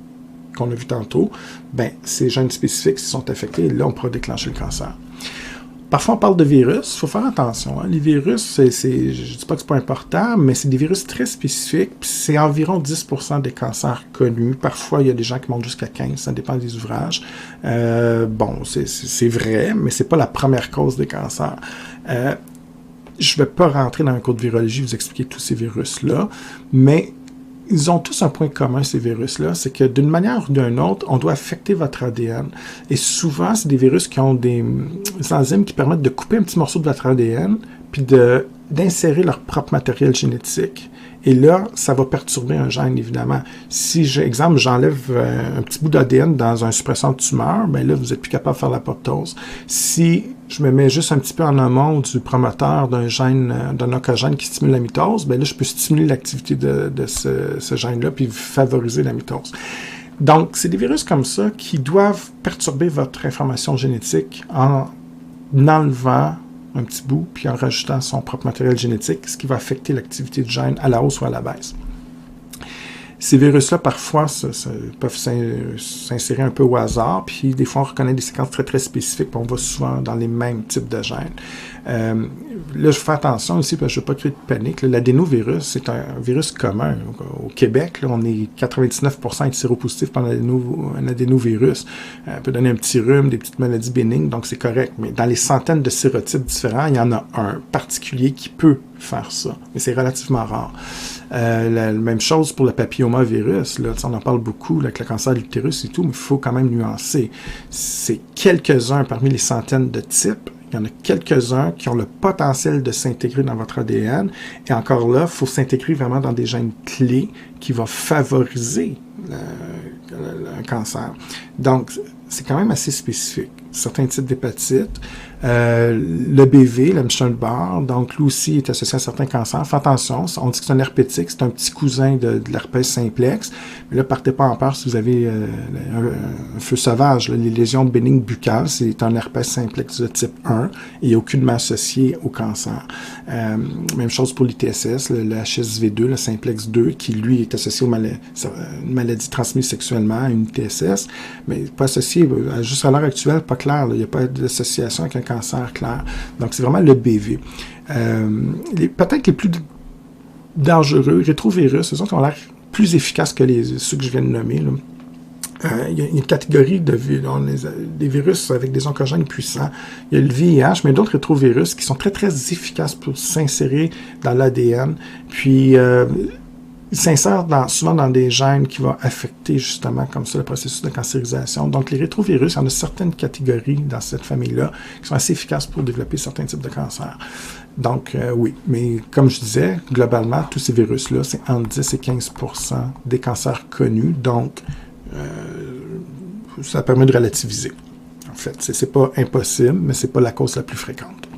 qu'on a vu tantôt, ben ces gènes spécifiques sont affectés et là, on pourra déclencher le cancer. Parfois, on parle de virus. Il faut faire attention. Hein. Les virus, je ne dis pas que ce n'est pas important, mais c'est des virus très spécifiques. C'est environ 10% des cancers connus. Parfois, il y a des gens qui montent jusqu'à 15%. Ça dépend des ouvrages. Bon, c'est vrai, mais ce n'est pas la première cause des cancers. Je ne vais pas rentrer dans un cours de virologie, vous expliquer tous ces virus-là, mais ils ont tous un point commun, ces virus-là, c'est que d'une manière ou d'une autre, on doit affecter votre ADN. Et souvent, c'est des virus qui ont des enzymes qui permettent de couper un petit morceau de votre ADN, puis d'insérer leur propre matériel génétique. Et là, ça va perturber un gène, évidemment. Si, exemple, j'enlève un petit bout d'ADN dans un suppressant de tumeur, bien là, vous n'êtes plus capable de faire l'apoptose. Si je me mets juste un petit peu en amont du promoteur d'un gène, d'un oncogène qui stimule la mitose, bien là, je peux stimuler l'activité de ce gène-là, puis favoriser la mitose. Donc, c'est des virus comme ça qui doivent perturber votre information génétique en enlevant un petit bout, puis en rajoutant son propre matériel génétique, ce qui va affecter l'activité du gène à la hausse ou à la baisse. Ces virus-là, parfois, peuvent s'insérer un peu au hasard, puis des fois, on reconnaît des séquences très, très spécifiques, puis on va souvent dans les mêmes types de gènes. Là, je fais attention aussi, parce que je ne veux pas créer de panique. L'adénovirus, c'est un virus commun. Au Québec, là, on est 99% à être séropositif par un adénovirus. On peut donner un petit rhume, des petites maladies bénignes, donc c'est correct. Mais dans les centaines de sérotypes différents, il y en a un particulier qui peut faire ça. Mais c'est relativement rare. La même chose pour le papillomavirus. Là, on en parle beaucoup là, avec le cancer de l'utérus et tout, mais il faut quand même nuancer. C'est quelques-uns parmi les centaines de types. Il y en a quelques-uns qui ont le potentiel de s'intégrer dans votre ADN. Et encore là, il faut s'intégrer vraiment dans des gènes clés qui vont favoriser un cancer. Donc, c'est quand même assez spécifique. Certains types d'hépatite. Le BV, le Epstein-Barr, donc lui aussi est associé à certains cancers. Faites attention, on dit que c'est un herpétique, c'est un petit cousin de l'herpès simplex. Mais là, partez pas en peur si vous avez un feu sauvage. Là, les lésions bénignes buccales, c'est un herpès simplex de type 1 et il n'y a aucunement associé au cancer. Même chose pour l'ITSS, le HSV2, le simplex 2, qui lui est associé à une maladie transmise sexuellement, à une ITSS, mais pas associé, juste à l'heure actuelle, pas clair, il n'y a pas d'association avec un cancer clair. Donc, c'est vraiment le BV. Peut-être les plus dangereux, rétrovirus, ce sont qui ont l'air plus efficaces que ceux que je viens de nommer. Il y a une catégorie des virus avec des oncogènes puissants. Il y a le VIH, mais d'autres rétrovirus qui sont très, très efficaces pour s'insérer dans l'ADN. Puis, ils s'insèrent souvent dans des gènes qui vont affecter justement comme ça le processus de cancérisation. Donc, les rétrovirus, il y en a certaines catégories dans cette famille-là qui sont assez efficaces pour développer certains types de cancers. Donc, oui. Mais comme je disais, globalement, tous ces virus-là, c'est entre 10 et 15% des cancers connus. Donc, ça permet de relativiser. En fait, c'est pas impossible, mais c'est pas la cause la plus fréquente.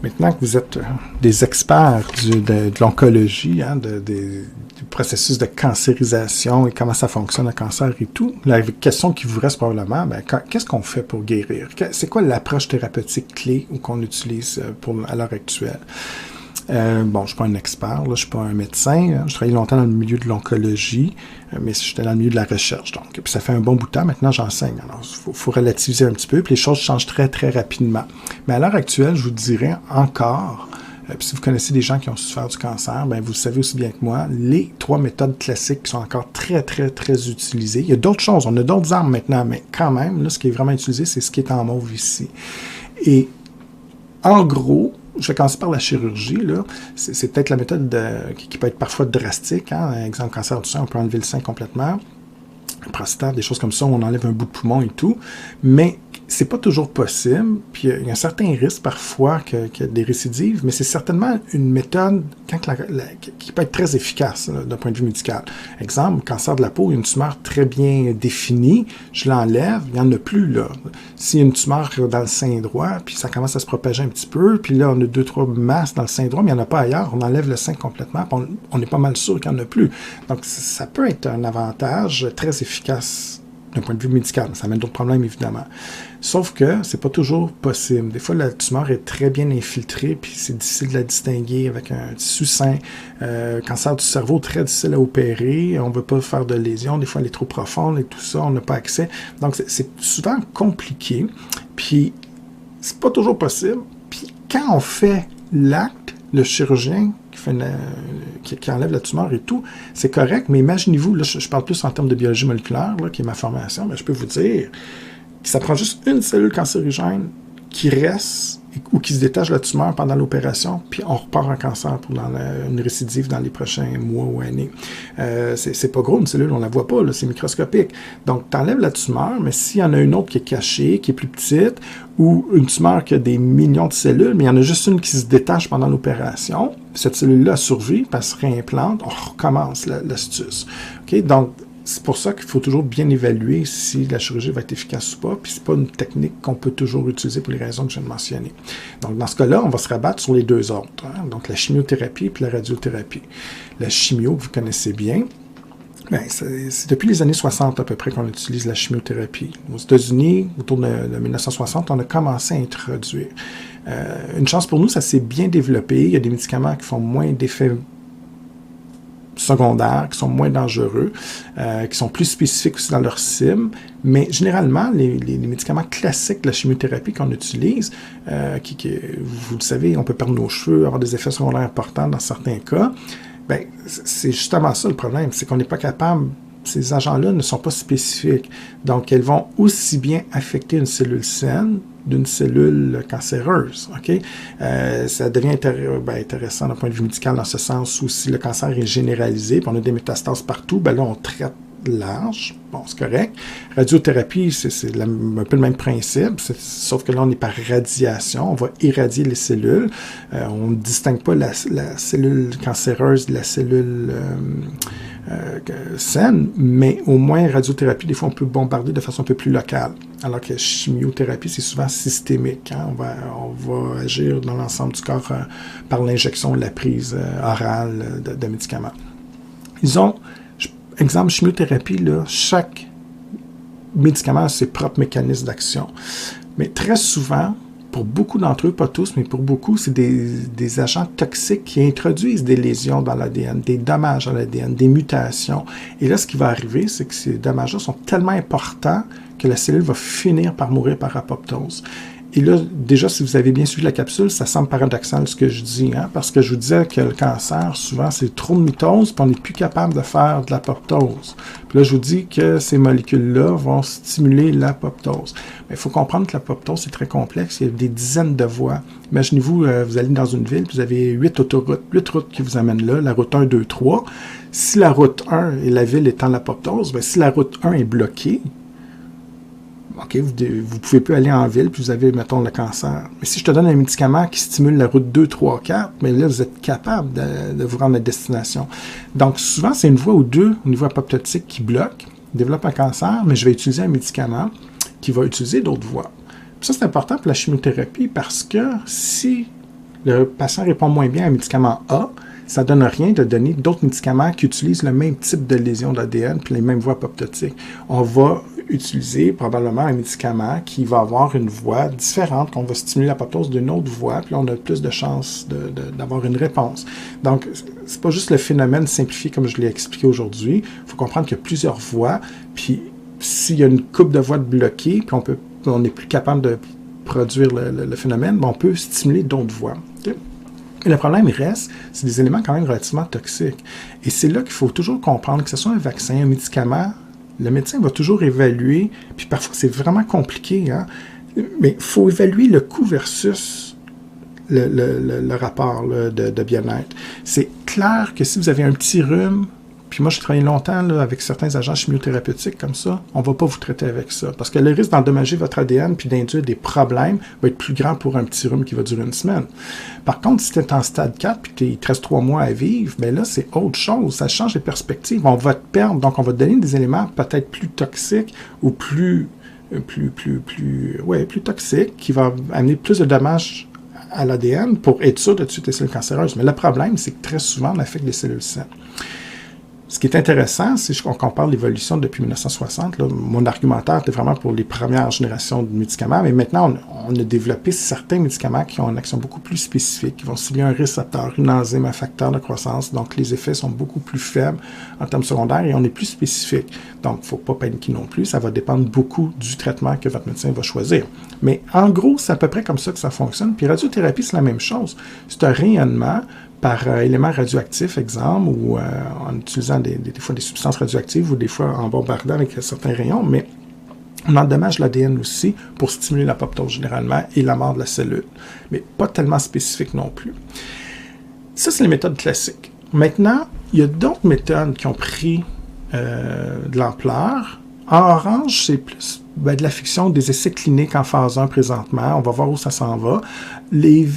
Maintenant que vous êtes des experts de l'oncologie, hein, du processus de cancérisation et comment ça fonctionne le cancer et tout, la question qui vous reste probablement, ben, qu'est-ce qu'on fait pour guérir? C'est quoi l'approche thérapeutique clé qu'on utilise à l'heure actuelle? Bon, je ne suis pas un expert, là, je ne suis pas un médecin. Hein, je travaille longtemps dans le milieu de l'oncologie, mais j'étais dans le milieu de la recherche. Donc, puis ça fait un bon bout de temps. Maintenant, j'enseigne. Alors, il faut relativiser un petit peu. Puis les choses changent très, très rapidement. Mais à l'heure actuelle, je vous dirais encore, puis si vous connaissez des gens qui ont souffert du cancer, ben vous le savez aussi bien que moi, les 3 méthodes classiques qui sont encore très, très, très utilisées. Il y a d'autres choses. On a d'autres armes maintenant, mais quand même, là, ce qui est vraiment utilisé, c'est ce qui est en mauve ici. Et en gros, je vais commencer par la chirurgie. Là. C'est peut-être la méthode qui peut être parfois drastique. Hein. Par exemple, cancer du sein, on peut enlever le sein complètement. Prostate, des choses comme ça, on enlève un bout de poumon et tout. Mais c'est pas toujours possible. Puis il y a un certain risque parfois qu'il y a des récidives, mais c'est certainement une méthode qui peut être très efficace d'un point de vue médical. Exemple, cancer de la peau, il y a une tumeur très bien définie, je l'enlève, il n'y en a plus là. S'il y a une tumeur dans le sein droit, puis ça commence à se propager un petit peu, puis là on a 2-3 masses dans le sein droit, mais il n'y en a pas ailleurs, on enlève le sein complètement, puis on est pas mal sûr qu'il n'y en a plus. Donc ça peut être un avantage très efficace d'un point de vue médical. Ça amène d'autres problèmes, évidemment. Sauf que c'est pas toujours possible. Des fois, la tumeur est très bien infiltrée, puis c'est difficile de la distinguer avec un tissu sain. Cancer du cerveau, très difficile à opérer. On ne veut pas faire de lésions. Des fois, elle est trop profonde et tout ça. On n'a pas accès. Donc, c'est souvent compliqué. Puis, c'est pas toujours possible. Puis, quand on fait l'acte, le chirurgien qui enlève la tumeur et tout, c'est correct, mais imaginez-vous, là, je parle plus en termes de biologie moléculaire, là, qui est ma formation, mais je peux vous dire que ça prend juste une cellule cancérigène qui reste ou qui se détache de la tumeur pendant l'opération, puis on repart en cancer pour une récidive dans les prochains mois ou années. C'est pas gros, une cellule, on la voit pas, là, c'est microscopique. Donc, tu enlèves la tumeur, mais s'il y en a une autre qui est cachée, qui est plus petite, ou une tumeur qui a des millions de cellules, mais il y en a juste une qui se détache pendant l'opération, cette cellule-là survit, puis elle se réimplante, on recommence l'astuce. Okay? Donc, c'est pour ça qu'il faut toujours bien évaluer si la chirurgie va être efficace ou pas, puis c'est pas une technique qu'on peut toujours utiliser pour les raisons que je viens de mentionner. Donc, dans ce cas-là, on va se rabattre sur les deux autres, hein? Donc la chimiothérapie et la radiothérapie. La chimio, vous connaissez bien, bien, c'est depuis les années 60 à peu près qu'on utilise la chimiothérapie. Aux États-Unis, autour de 1960, on a commencé à introduire. Une chance pour nous, ça s'est bien développé. Il y a des médicaments qui font moins d'effets secondaires, qui sont moins dangereux, qui sont plus spécifiques aussi dans leur cible. Mais généralement, les médicaments classiques de la chimiothérapie qu'on utilise, vous le savez, on peut perdre nos cheveux, avoir des effets secondaires importants dans certains cas. Bien, c'est justement ça le problème, c'est qu'on n'est pas capable, ces agents-là ne sont pas spécifiques. Donc, elles vont aussi bien affecter une cellule saine d'une cellule cancéreuse. Okay? Ça devient intéressant d'un point de vue médical dans ce sens où si le cancer est généralisé, puis on a des métastases partout, ben là, on traite large. Bon, c'est correct. Radiothérapie, c'est un peu le même principe, sauf que là, on est par radiation. On va irradier les cellules. On ne distingue pas la cellule cancéreuse de la cellule saine, mais au moins, radiothérapie, des fois, on peut bombarder de façon un peu plus locale. Alors que chimiothérapie, c'est souvent systémique. Hein? On va agir dans l'ensemble du corps par l'injection ou la prise orale de médicaments. Exemple, chimiothérapie, là, chaque médicament a ses propres mécanismes d'action. Mais très souvent, pour beaucoup d'entre eux, pas tous, mais pour beaucoup, c'est des agents toxiques qui introduisent des lésions dans l'ADN, des dommages dans l'ADN, des mutations. Et là, ce qui va arriver, c'est que ces dommages-là sont tellement importants que la cellule va finir par mourir par apoptose. Et là, déjà, si vous avez bien suivi la capsule, ça semble paradoxal ce que je dis, hein, parce que je vous disais que le cancer, souvent, c'est trop de mitose, puis on n'est plus capable de faire de l'apoptose. Puis là, je vous dis que ces molécules-là vont stimuler l'apoptose. Mais il faut comprendre que l'apoptose, c'est très complexe. Il y a des dizaines de voies. Imaginez-vous, vous allez dans une ville, puis vous avez 8 autoroutes, 8 routes qui vous amènent là, la route 1, 2, 3. Si la route 1 et la ville est en apoptose, bien, si la route 1 est bloquée, OK, vous ne pouvez plus aller en ville, puis vous avez, mettons, le cancer. Mais si je te donne un médicament qui stimule la route 2, 3, 4, mais là, vous êtes capable de vous rendre à destination. Donc, souvent, c'est une voie ou deux au niveau apoptotique qui bloque, développe un cancer, mais je vais utiliser un médicament qui va utiliser d'autres voies. Puis ça, c'est important pour la chimiothérapie parce que si le patient répond moins bien à un médicament A, ça ne donne rien de donner d'autres médicaments qui utilisent le même type de lésion d'ADN puis les mêmes voies apoptotiques. On va utiliser probablement un médicament qui va avoir une voie différente, qu'on va stimuler l'apoptose d'une autre voie, puis là, on a plus de chances d'avoir une réponse. Donc, c'est pas juste le phénomène simplifié comme je l'ai expliqué aujourd'hui. Il faut comprendre qu'il y a plusieurs voies, puis s'il y a une couple de voies bloquées, puis on n'est plus capable de produire le phénomène, on peut stimuler d'autres voies. Okay? Et le problème reste, c'est des éléments quand même relativement toxiques. Et c'est là qu'il faut toujours comprendre que ce soit un vaccin, un médicament, le médecin va toujours évaluer, puis parfois c'est vraiment compliqué, hein, mais il faut évaluer le coût versus le rapport là, de bien-être. C'est clair que si vous avez un petit rhume, puis moi j'ai travaillé longtemps là, avec certains agents chimiothérapeutiques comme ça, on ne va pas vous traiter avec ça, parce que le risque d'endommager votre ADN puis d'induire des problèmes va être plus grand pour un petit rhume qui va durer une semaine. Par contre, si tu es en stade 4 puis qu'il te reste 3 mois à vivre, bien là, c'est autre chose. Ça change les perspectives. On va te perdre, donc on va te donner des éléments peut-être plus toxiques ou plus toxiques qui vont amener plus de dommages à l'ADN pour être sûr de tuer tes cellules cancéreuses. Mais le problème, c'est que très souvent, on affecte les cellules saines. Ce qui est intéressant, c'est qu'on compare l'évolution depuis 1960. Là, mon argumentaire était vraiment pour les premières générations de médicaments, mais maintenant, on a développé certains médicaments qui ont une action beaucoup plus spécifique, qui vont cibler un récepteur, une enzyme, un facteur de croissance. Donc, les effets sont beaucoup plus faibles en termes secondaires et on est plus spécifique. Donc, il ne faut pas paniquer non plus. Ça va dépendre beaucoup du traitement que votre médecin va choisir. Mais en gros, c'est à peu près comme ça que ça fonctionne. Puis, radiothérapie, c'est la même chose. C'est un rayonnement par éléments radioactifs, exemple, ou en utilisant des fois des substances radioactives ou des fois en bombardant avec certains rayons, mais on endommage l'ADN aussi pour stimuler l'apoptose généralement et la mort de la cellule, mais pas tellement spécifique non plus. Ça, c'est les méthodes classiques. Maintenant, il y a d'autres méthodes qui ont pris de l'ampleur. En orange, c'est plus de la fiction, des essais cliniques en phase 1 présentement. On va voir où ça s'en va. Les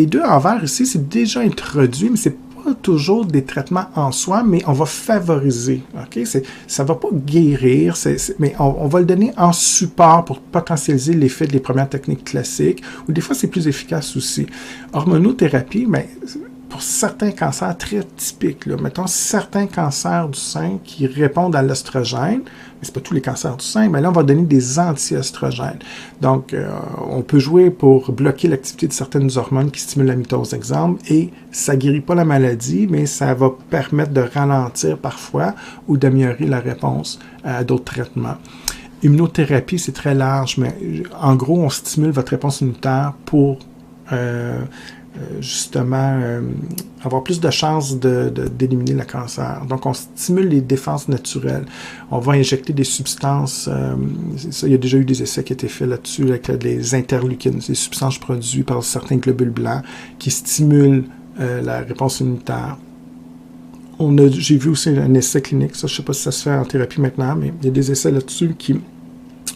deux en vert ici, c'est déjà introduit, mais c'est pas toujours des traitements en soi, mais on va favoriser. Okay? Ça ne va pas guérir, mais on va le donner en support pour potentialiser l'effet des premières techniques classiques, ou des fois, c'est plus efficace aussi. Hormonothérapie, mais pour certains cancers très typiques, là, mettons certains cancers du sein qui répondent à l'estrogène, mais ce n'est pas tous les cancers du sein, mais là, on va donner des anti-estrogènes. Donc, on peut jouer pour bloquer l'activité de certaines hormones qui stimulent la mitose, exemple, et ça ne guérit pas la maladie, mais ça va permettre de ralentir parfois ou d'améliorer la réponse à d'autres traitements. Immunothérapie, c'est très large, mais en gros, on stimule votre réponse immunitaire pour justement avoir plus de chances d'éliminer le cancer. Donc, on stimule les défenses naturelles. On va injecter des substances, ça, il y a déjà eu des essais qui ont été faits là-dessus, avec des interleukines, des substances produites par certains globules blancs qui stimulent la réponse immunitaire. J'ai vu aussi un essai clinique, ça, je ne sais pas si ça se fait en thérapie maintenant, mais il y a des essais là-dessus qui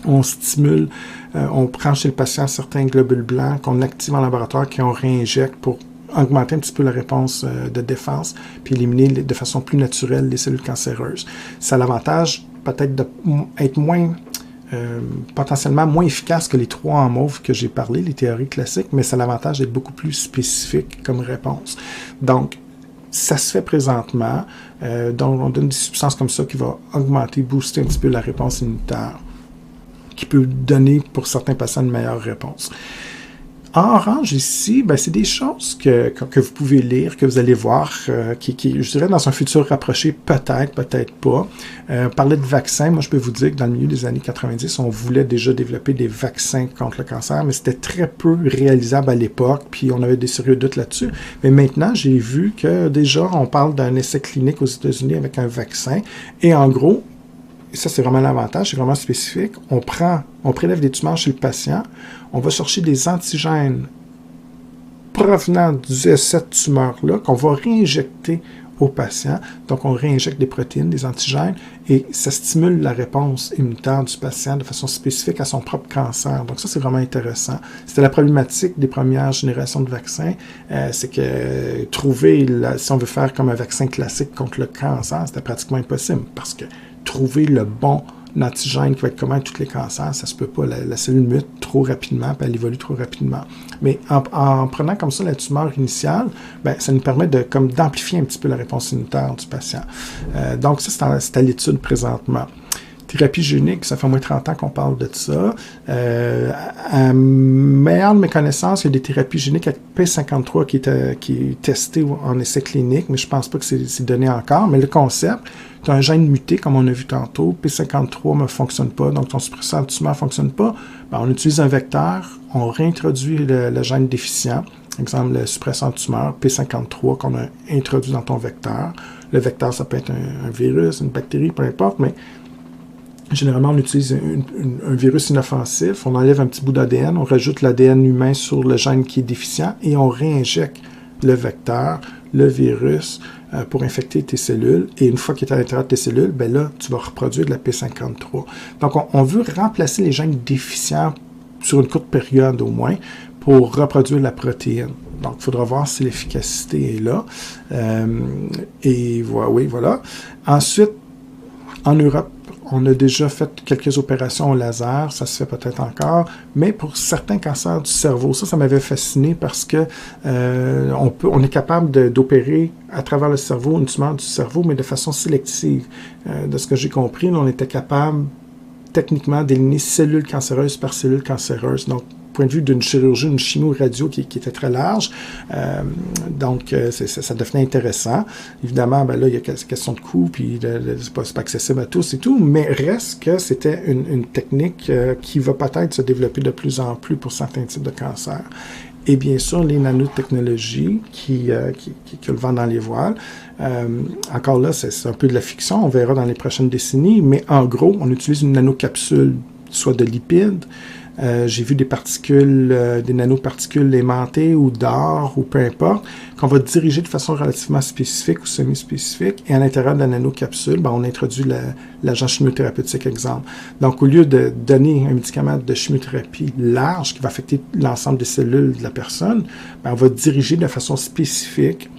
on stimule, on prend chez le patient certains globules blancs qu'on active en laboratoire, qu'on réinjecte pour augmenter un petit peu la réponse de défense, puis éliminer de façon plus naturelle les cellules cancéreuses. Ça a l'avantage peut-être d'être potentiellement moins efficace que les 3 en mauve que j'ai parlé, les théories classiques, mais ça a l'avantage d'être beaucoup plus spécifique comme réponse. Donc, ça se fait présentement, donc on donne des substances comme ça qui vont augmenter, booster un petit peu la réponse immunitaire, qui peut donner pour certains patients une meilleure réponse. En orange ici, c'est des choses que vous pouvez lire, que vous allez voir, qui, je dirais, dans un futur rapproché, peut-être pas. Parler de vaccins, moi je peux vous dire que dans le milieu des années 90, on voulait déjà développer des vaccins contre le cancer, mais c'était très peu réalisable à l'époque, puis on avait des sérieux doutes là-dessus. Mais maintenant, j'ai vu que déjà, on parle d'un essai clinique aux États-Unis avec un vaccin, et en gros, et ça, c'est vraiment l'avantage, c'est vraiment spécifique. On prélève des tumeurs chez le patient, on va chercher des antigènes provenant de cette tumeur-là qu'on va réinjecter au patient. Donc, on réinjecte des protéines, des antigènes, et ça stimule la réponse immunitaire du patient de façon spécifique à son propre cancer. Donc, ça, c'est vraiment intéressant. C'était la problématique des premières générations de vaccins, c'est que si on veut faire comme un vaccin classique contre le cancer, c'était pratiquement impossible, parce que trouver le bon antigène qui va être commun à tous les cancers. Ça se peut pas. La cellule mute trop rapidement, puis elle évolue trop rapidement. Mais en prenant comme ça la tumeur initiale, ben, ça nous permet d'amplifier un petit peu la réponse immunitaire du patient. Donc ça, c'est à l'étude présentement. Thérapie génique, ça fait au moins 30 ans qu'on parle de ça. À meilleure de mes connaissances, il y a des thérapies géniques avec P53 qui est testé en essai clinique, mais je ne pense pas que c'est donné encore. Mais le concept, tu as un gène muté, comme on a vu tantôt, P53 ne fonctionne pas, donc ton suppresseur de tumeur ne fonctionne pas. Ben, on utilise un vecteur, on réintroduit le gène déficient, exemple le suppresseur de tumeur, P53, qu'on a introduit dans ton vecteur. Le vecteur, ça peut être un virus, une bactérie, peu importe, mais généralement, on utilise un virus inoffensif, on enlève un petit bout d'ADN, on rajoute l'ADN humain sur le gène qui est déficient et on réinjecte le vecteur, le virus, pour infecter tes cellules. Et une fois qu'il est à l'intérieur de tes cellules, ben là, tu vas reproduire de la P53. Donc, on veut remplacer les gènes déficients sur une courte période au moins pour reproduire la protéine. Donc, il faudra voir si l'efficacité est là. Oui, voilà. Ensuite, en Europe, on a déjà fait quelques opérations au laser, ça se fait peut-être encore, mais pour certains cancers du cerveau, ça m'avait fasciné parce que on est capable d'opérer à travers le cerveau une tumeur du cerveau, mais de façon sélective. De ce que j'ai compris, on était capable techniquement d'éliminer cellule cancéreuse par cellule cancéreuse. Donc, point de vue d'une chirurgie, une chimio-radio qui était très large. Donc, ça devenait intéressant. Évidemment, ben là, il y a question de coût, puis c'est pas accessible à tous et tout, mais reste que c'était une technique qui va peut-être se développer de plus en plus pour certains types de cancers. Et bien sûr, les nanotechnologies qui ont le vent dans les voiles. Encore là, c'est un peu de la fiction, on verra dans les prochaines décennies, mais en gros, on utilise une nanocapsule, soit de lipides. J'ai vu des particules, des nanoparticules aimantées ou d'or ou peu importe, qu'on va diriger de façon relativement spécifique ou semi-spécifique. Et à l'intérieur de la nanocapsule, ben, on introduit l'agent chimiothérapeutique, exemple. Donc, au lieu de donner un médicament de chimiothérapie large qui va affecter l'ensemble des cellules de la personne, ben, on va diriger de façon spécifique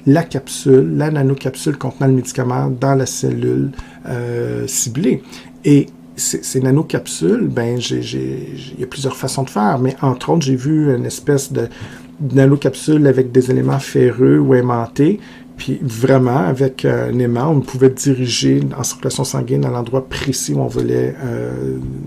la capsule, la nanocapsule contenant le médicament dans la cellule ciblée. Et ces nanocapsules, ben, il y a plusieurs façons de faire, mais entre autres, j'ai vu une espèce de nanocapsule avec des éléments ferreux ou aimantés, puis vraiment, avec un aimant, on pouvait diriger en circulation sanguine à l'endroit précis où on voulait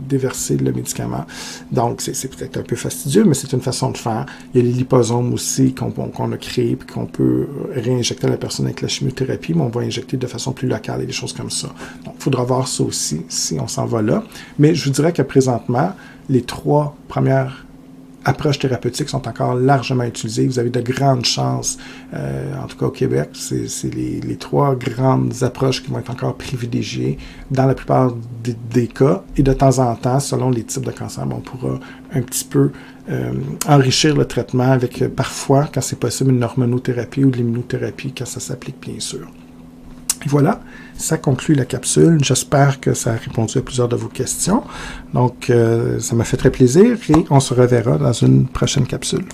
déverser le médicament. Donc, c'est peut-être un peu fastidieux, mais c'est une façon de faire. Il y a les liposomes aussi qu'on a créés, puis qu'on peut réinjecter à la personne avec la chimiothérapie, mais on va injecter de façon plus locale et des choses comme ça. Donc, il faudra voir ça aussi, si on s'en va là. Mais je vous dirais que présentement, les 3 premières approches thérapeutiques sont encore largement utilisées. Vous avez de grandes chances, en tout cas au Québec, c'est les 3 grandes approches qui vont être encore privilégiées dans la plupart des cas. Et de temps en temps, selon les types de cancer, on pourra un petit peu enrichir le traitement avec parfois, quand c'est possible, une hormonothérapie ou de l'immunothérapie, quand ça s'applique, bien sûr. Et voilà, ça conclut la capsule. J'espère que ça a répondu à plusieurs de vos questions. Donc, ça m'a fait très plaisir et on se reverra dans une prochaine capsule.